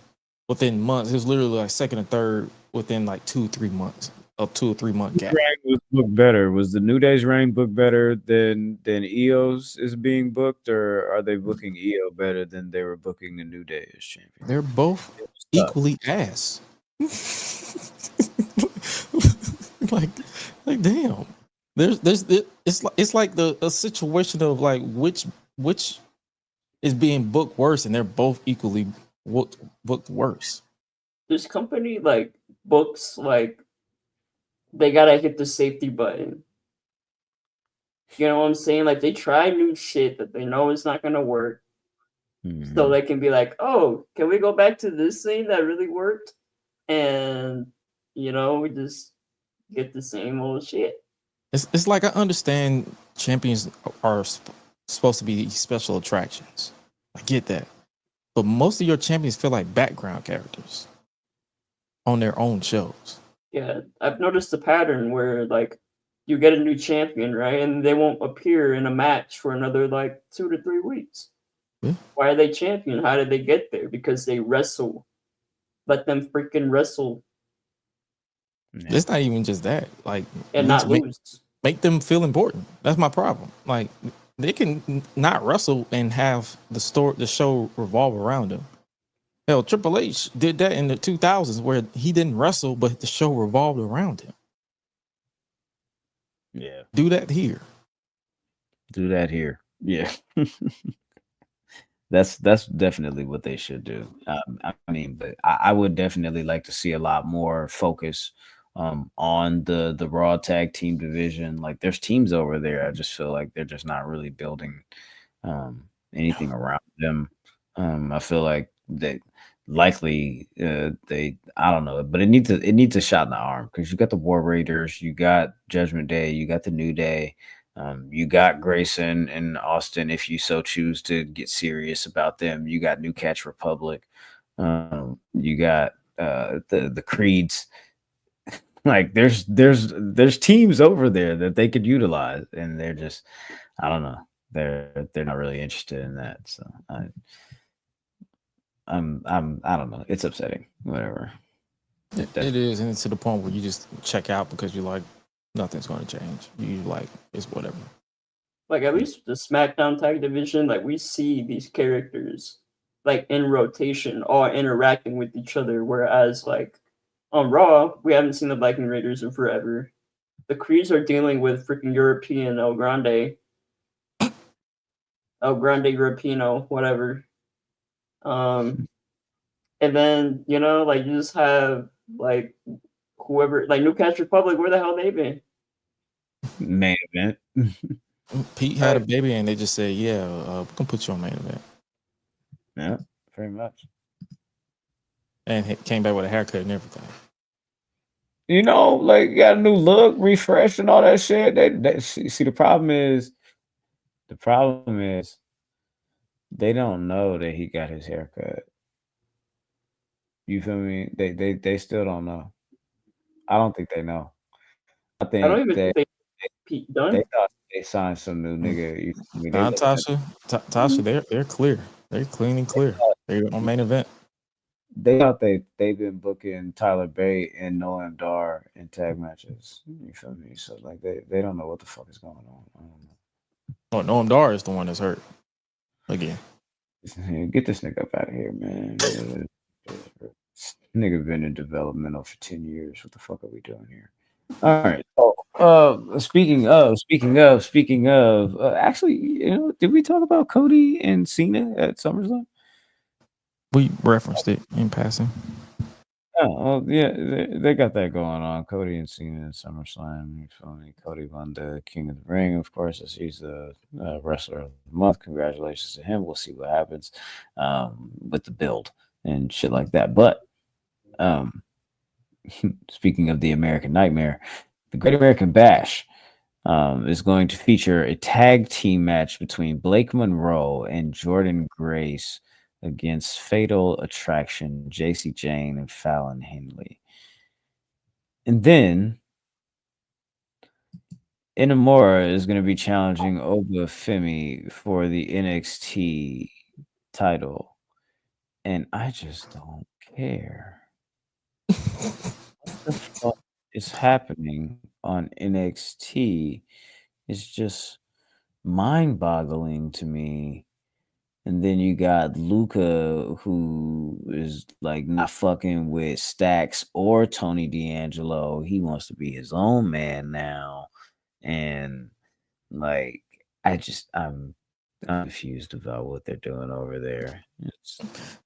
within months. It was literally like second or third within like 2-3 months, a 2 or 3 month gap. Was booked better. Was the New Day's reign booked better than EO's is being booked, or are they booking EO better than they were booking the New Day as champion? They're both equally ass. like damn. it's like a situation of like which is being booked worse, and they're both equally booked worse. This company like books like they gotta hit the safety button. You know what I'm saying? Like they try new shit that they know is not gonna work. So they can be like, oh, can we go back to this thing that really worked? And we just get the same old shit. It's like I understand champions are supposed to be special attractions. I get that. But most of your champions feel like background characters on their own shows. Yeah, I've noticed a pattern where like you get a new champion, right? And they won't appear in a match for another like 2 to 3 weeks. Yeah. Why are they champion? How did they get there? Because they wrestle. Let them freaking wrestle. Yeah. It's not even just that. Like, and not lose. Make them feel important. That's my problem. Like, they can not wrestle and have the show revolve around them. Hell, Triple H did that in the 2000s where he didn't wrestle, but the show revolved around him. Yeah. Do that here. Do that here. Yeah. That's definitely what they should do. I mean, but I would definitely like to see a lot more focus on the Raw tag team division. Like there's teams over there. I just feel like they're just not really building anything around them. I feel like they likely I don't know, but it needs a shot in the arm because you got the War Raiders, you got Judgment Day, you got the New Day. You got Grayson and Austin if you so choose to get serious about them. You got New Catch Republic. You got the Creeds. Like there's teams over there that they could utilize, and they're just I don't know. They're not really interested in that. So I don't know. It's upsetting. Whatever. It is, and it's to the point where you just check out because you're like, nothing's going to change. You like, it's whatever. Like at least the SmackDown tag division, like we see these characters like in rotation, all interacting with each other. Whereas like on Raw, we haven't seen the Viking Raiders in forever. The Creeds are dealing with freaking European El Grande Europino, whatever. And then like you just have like whoever, like New Catch Republic. Where the hell they been? Main event. Pete had a baby, and they just said, "Yeah, we can put you on main event." Yeah, very much. And he came back with a haircut and everything. Like got a new look, refresh, and all that shit. See, the problem is they don't know that he got his haircut. You feel me? They still don't know. I don't think they know. I don't even think Pete Dunne. They thought they signed some new nigga. Tasha, they're clear. They're clean and clear. They're on main event. They thought they've been booking Tyler Bate and Noam Dar in tag matches. You feel me? So like they don't know what the fuck is going on. I don't know. Noam Dar is the one that's hurt again. Get this nigga up out of here, man. This nigga been in developmental for 10 years. What the fuck are we doing here? All right. Oh, speaking of, actually, did we talk about Cody and Cena at SummerSlam? We referenced it in passing. Oh, well, yeah, they got that going on. Cody and Cena at SummerSlam. You feel me? Cody won the King of the Ring, of course, as he's the wrestler of the month. Congratulations to him. We'll see what happens with the build and shit like that. But speaking of the American Nightmare, the Great American Bash is going to feature a tag team match between Blake Monroe and Jordan Grace against Fatal Attraction, JC Jane, and Fallon Henley. And then Inamura is going to be challenging Oba Femi for the NXT title. And I just don't care. What the fuck is happening on NXT? It's just mind-boggling to me. And then you got Luca, who is like not fucking with Stax or Tony D'Angelo. He wants to be his own man now. and like I'm confused about what they're doing over there.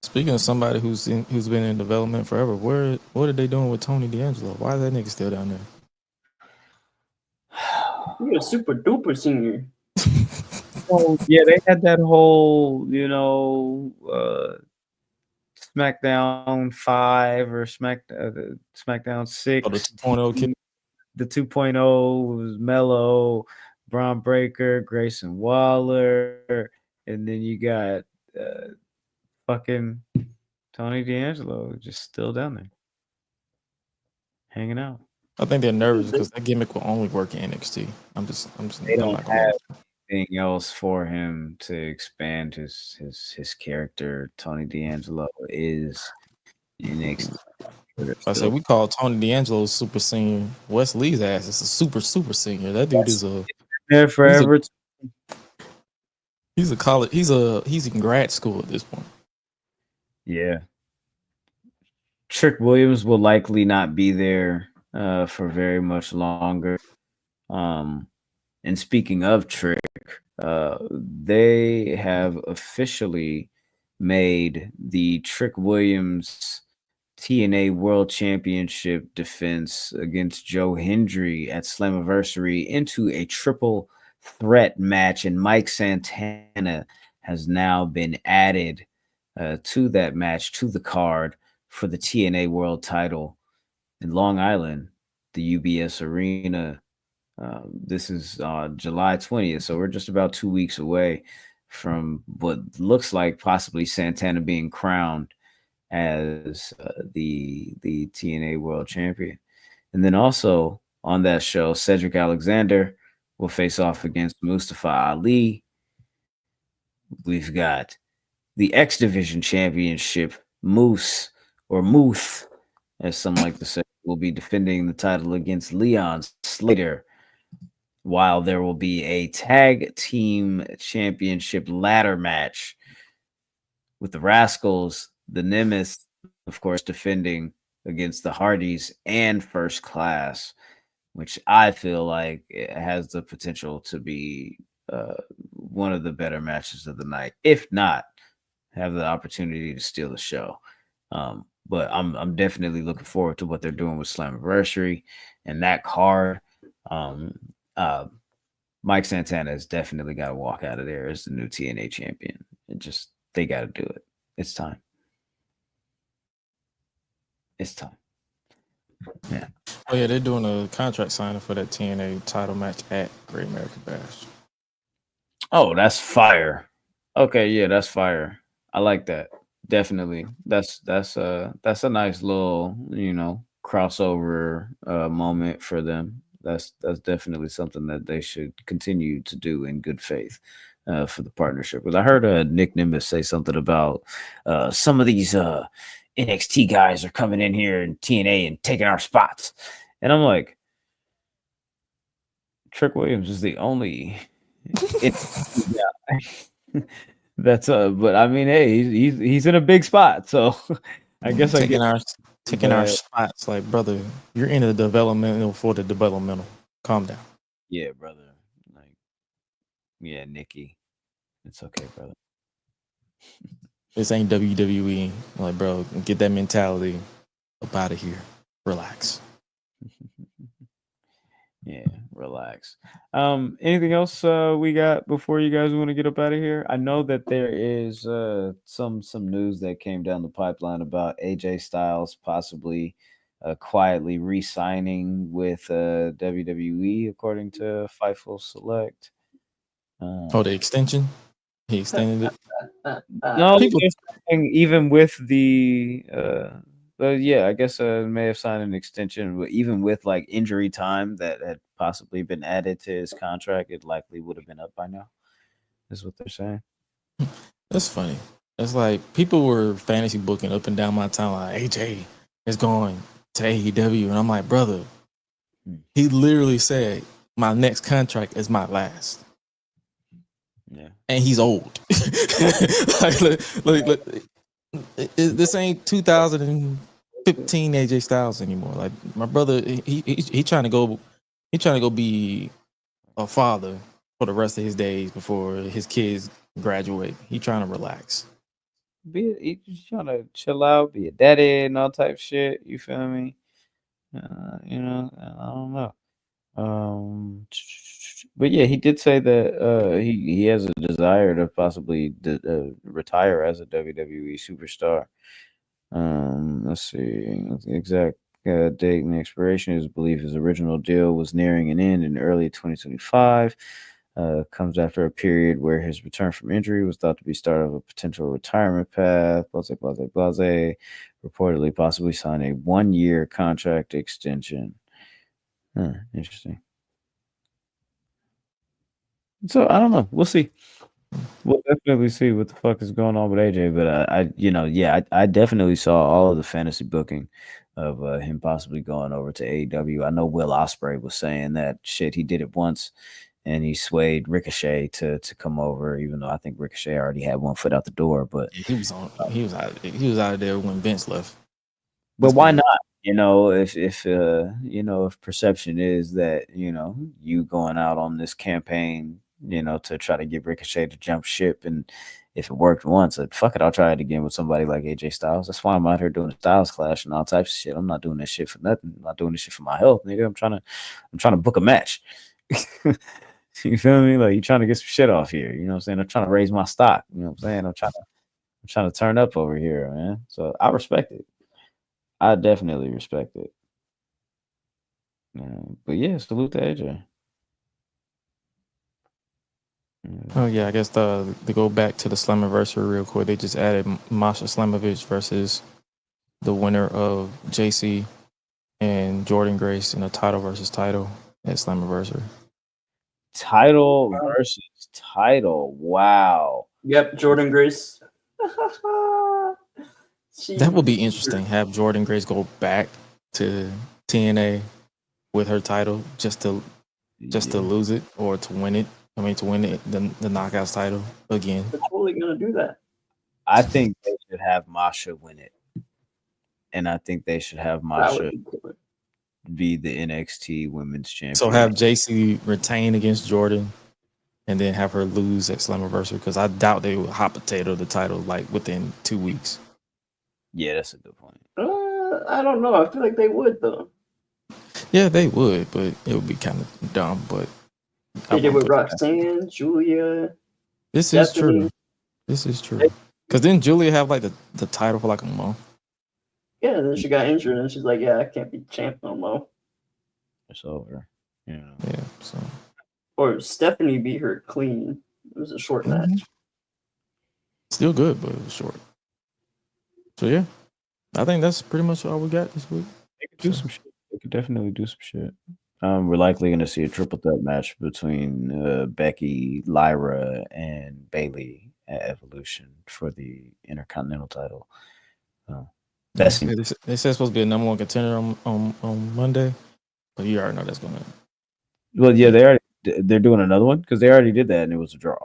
Speaking of somebody who's been in development forever, what are they doing with Tony D'Angelo? Why is that nigga still down there? You're a super duper senior. Oh yeah, they had that whole SmackDown 5 or SmackDown 6. Oh, the 2.0 kid. The 2.0 was Mello, Braun Breaker, Grayson Waller, and then you got fucking Tony D'Angelo just still down there hanging out. I think they're nervous because that gimmick will only work in NXT. They I'm don't not gonna have anything else for him to expand his character. Tony D'Angelo is NXT. I said we call Tony D'Angelo super senior. Wes Lee's ass is a super senior. That dude is there forever. He's in grad school at this point. Yeah. Trick Williams will likely not be there for very much longer. And speaking of Trick, they have officially made the Trick Williams TNA World Championship defense against Joe Hendry at Slammiversary into a triple threat match, and Mike Santana has now been added to that match, to the card for the TNA World title in Long Island, the UBS Arena. This is July 20th, so we're just about 2 weeks away from what looks like possibly Santana being crowned as the TNA World Champion. And then also on that show, Cedric Alexander will face off against Mustafa Ali. We've got the X Division Championship, Moose, or Muth, as some like to say, will be defending the title against Leon Slater, while there will be a tag team championship ladder match with the Rascals, the Nemeth, of course, defending against the Hardys and First Class, which I feel like it has the potential to be one of the better matches of the night, if not have the opportunity to steal the show. But I'm definitely looking forward to what they're doing with Slammiversary and that card. Mike Santana has definitely got to walk out of there as the new TNA champion. They got to do it. It's time. It's time. Yeah. Oh yeah, they're doing a contract signing for that TNA title match at Great American Bash. Oh, that's fire. Okay, yeah, that's fire. I like that. Definitely. That's a nice little, crossover moment for them. That's definitely something that they should continue to do in good faith for the partnership. Because I heard Nick Nimbus say something about some of these NXT guys are coming in here in TNA and taking our spots. And I'm like, Trick Williams is the only that's but I mean, hey, he's in a big spot, so I guess taking our spots. Like, brother, you're in the developmental for the developmental. Calm down. Yeah, brother. Like, yeah, Nikki, it's okay, brother. This ain't WWE. Like, bro, get that mentality up out of here. Relax. Yeah, relax. Anything else we got before you guys want to get up out of here? I know that there is some news that came down the pipeline about AJ Styles possibly quietly re-signing with WWE, according to Fightful Select. The extension? He extended it? No, even with the yeah, I guess may have signed an extension, but even with like injury time that had possibly been added to his contract, it likely would have been up by now. Is what they're saying. That's funny. It's like people were fantasy booking up and down my timeline. AJ is going to AEW, and I'm like, brother, he literally said my next contract is my last. Yeah, and he's old. Look, this ain't 2015 AJ Styles anymore. Like my brother, he trying to go be a father for the rest of his days before his kids graduate. He trying to relax. He's just trying to chill out, be a daddy and all type shit. You feel me? You know, I don't know. But yeah, he did say that he has a desire to possibly retire as a WWE superstar. Let's see exact date and expiration. His belief his original deal was nearing an end in early 2025. Comes after a period where his return from injury was thought to be start of a potential retirement path. Blase. Reportedly, possibly sign a 1-year contract extension. Interesting. So I don't know. We'll see. We'll definitely see what the fuck is going on with AJ. But I definitely saw all of the fantasy booking of him possibly going over to AEW. I know Will Ospreay was saying that shit. He did it once, and he swayed Ricochet to come over, even though I think Ricochet already had one foot out the door. But He was out of there when Vince left. But why not? You know, if perception is that, you going out on this campaign, to try to get Ricochet to jump ship, and if it worked once, fuck it, I'll try it again with somebody like AJ Styles. That's why I'm out here doing a Styles Clash and all types of shit. I'm not doing this shit for nothing. I'm not doing this shit for my health, nigga. I'm trying to book a match. You feel me? Like, you trying to get some shit off here. You know what I'm saying? I'm trying to raise my stock. You know what I'm saying? I'm trying to turn up over here, man. So I respect it. I definitely respect it. But yeah, salute to AJ. Oh yeah, I guess to go back to the Slammiversary real quick, they just added Masha Slamovich versus the winner of JC and Jordan Grace in a title versus title at Slammiversary. Title versus title. Wow. Yep, Jordan Grace. That would be interesting. Have Jordan Grace go back to TNA with her title just to lose it or to win it. I mean, to win it, the Knockouts title again. They're totally gonna do that. I think they should have Masha win it, and I think they should have Masha be the NXT Women's Champion. So have JC retain against Jordan, and then have her lose at Slammiversary, because I doubt they would hot potato the title like within 2 weeks. Yeah, that's a good point. I don't know. I feel like they would though. Yeah, they would, but it would be kind of dumb. But they did with Roxanne, Giulia. This is true. This is true. Because then Giulia have like the title for like a month. Yeah, then she got injured, and she's like, "Yeah, I can't be champ no more. It's over." Yeah. So. Or Stephanie beat her clean. It was a short match. Still good, but it was short. So yeah, I think that's pretty much all we got this week. They could do some shit. They could definitely do some shit. We're likely going to see a triple threat match between Becky, Lyra, and Bayley at Evolution for the Intercontinental title. They said it's supposed to be a number 1 contender on Monday, but you already know that's gonna. Well, yeah, they're doing another one because they already did that and it was a draw.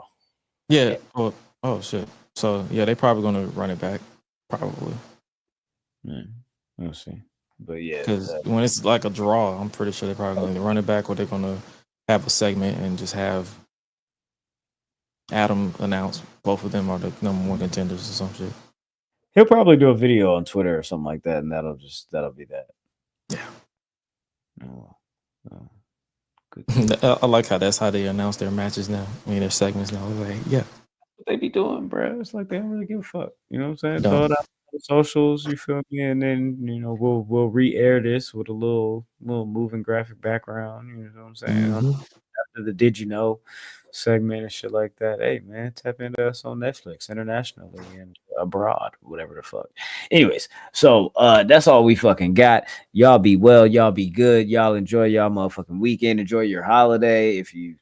Yeah. Oh shit. So yeah, they probably gonna run it back. Probably. Yeah. We'll see. But yeah, because when it's like a draw, I'm pretty sure they're probably going to run it back, or they're going to have a segment and just have Adam announce both of them are the number 1 contenders or some shit. He'll probably do a video on Twitter or something like that, and that'll be that. Yeah. Good. I like how that's how they announce their matches now. I mean, their segments now. Like, yeah, what they be doing, bro. It's like they don't really give a fuck. You know what I'm saying? Throw it out. Socials, you feel me, and then we'll re-air this with a little moving graphic background. You know what I'm saying? After the Did You Know segment and shit like that. Hey man, tap into us on Netflix internationally and abroad, whatever the fuck. Anyways, so that's all we fucking got. Y'all be well, y'all be good, y'all enjoy y'all motherfucking weekend, enjoy your holiday if you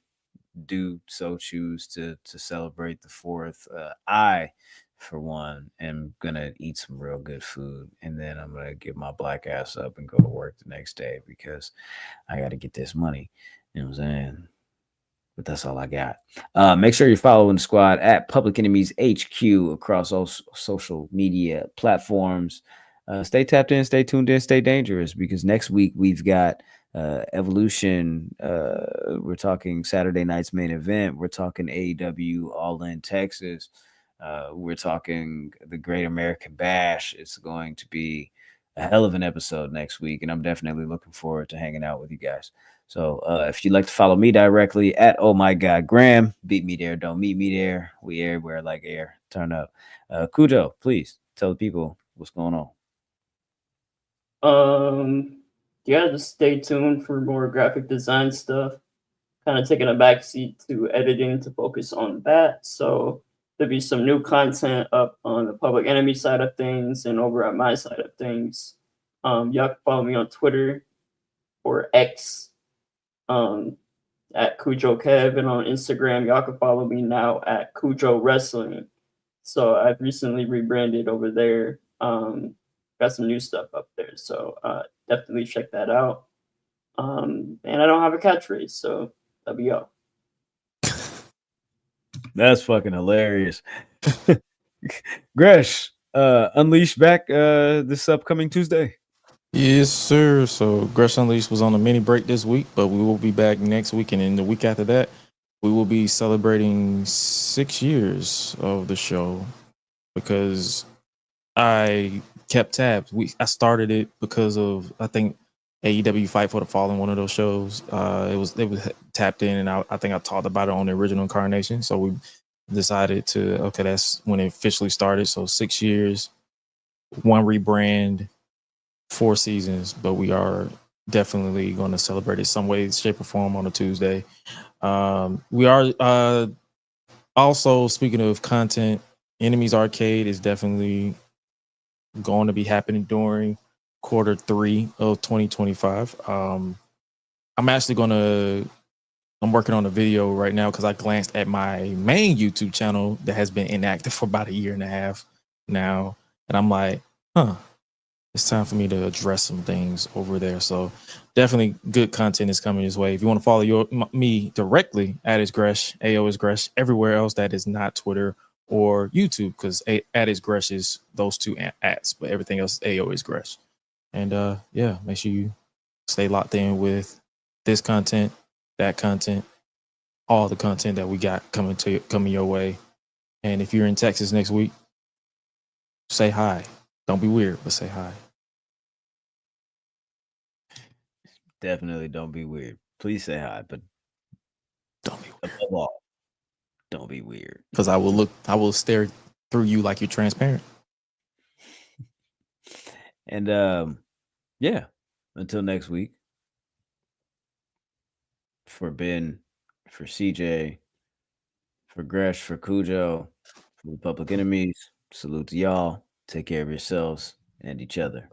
do so choose to celebrate the 4th. I, for one, am gonna eat some real good food, and then I'm gonna get my black ass up and go to work the next day because I got to get this money. You know what I'm saying? But that's all I got. Make sure you're following the squad at Public Enemies HQ across all social media platforms. Stay tapped in, stay tuned in, stay dangerous, because next week we've got Evolution. We're talking Saturday night's main event. We're talking AEW All In Texas. We're talking the Great American Bash. It's going to be a hell of an episode next week, and I'm definitely looking forward to hanging out with you guys. So if you'd like to follow me directly at Oh My God Graham, beat me there, don't meet me there. We everywhere like air. Turn up. Cujo, please tell the people what's going on. Yeah, just stay tuned for more graphic design stuff. Kind of taking a backseat to editing to focus on that. So there'll be some new content up on the Public Enemy side of things and over on my side of things. Y'all can follow me on Twitter or X at Cujo Kev, and on Instagram y'all can follow me now at Cujo Wrestling. So I've recently rebranded over there. Got some new stuff up there, so definitely check that out. And I don't have a catchphrase, so that'll be all. That's fucking hilarious. Gresh, Unleash back this upcoming Tuesday. Yes, sir. So Gresh Unleashed was on a mini break this week, but we will be back next week, and in the week after that, we will be celebrating 6 years of the show because I kept tabs. I started it because of, I think, AEW Fight for the Fallen, one of those shows. It was tapped in, and I think I talked about it on the original incarnation. So we decided to, okay, that's when it officially started. So 6 years, one rebrand, 4 seasons, but we are definitely going to celebrate it some way, shape, or form on a Tuesday. We are also, speaking of content, Enemies Arcade is definitely going to be happening during Q3 of 2025. I'm working on a video right now because I glanced at my main YouTube channel that has been inactive for about 1.5 years now, and I'm like, it's time for me to address some things over there. So definitely good content is coming his way. If you want to follow me directly, at is Gresh, AO is Gresh, everywhere else that is not Twitter or YouTube, because at is Gresh is those two ats, but everything else is AO is Gresh. And yeah, make sure you stay locked in with this content, that content, all the content that we got coming your way. And if you're in Texas next week, say hi. Don't be weird, but say hi. Definitely don't be weird. Please say hi, but Don't be weird. above all, don't be weird. Because I will stare through you like you're transparent. And yeah, until next week. For Ben, for CJ, for Gresh, for Cujo, for the Public Enemies, salute to y'all. Take care of yourselves and each other.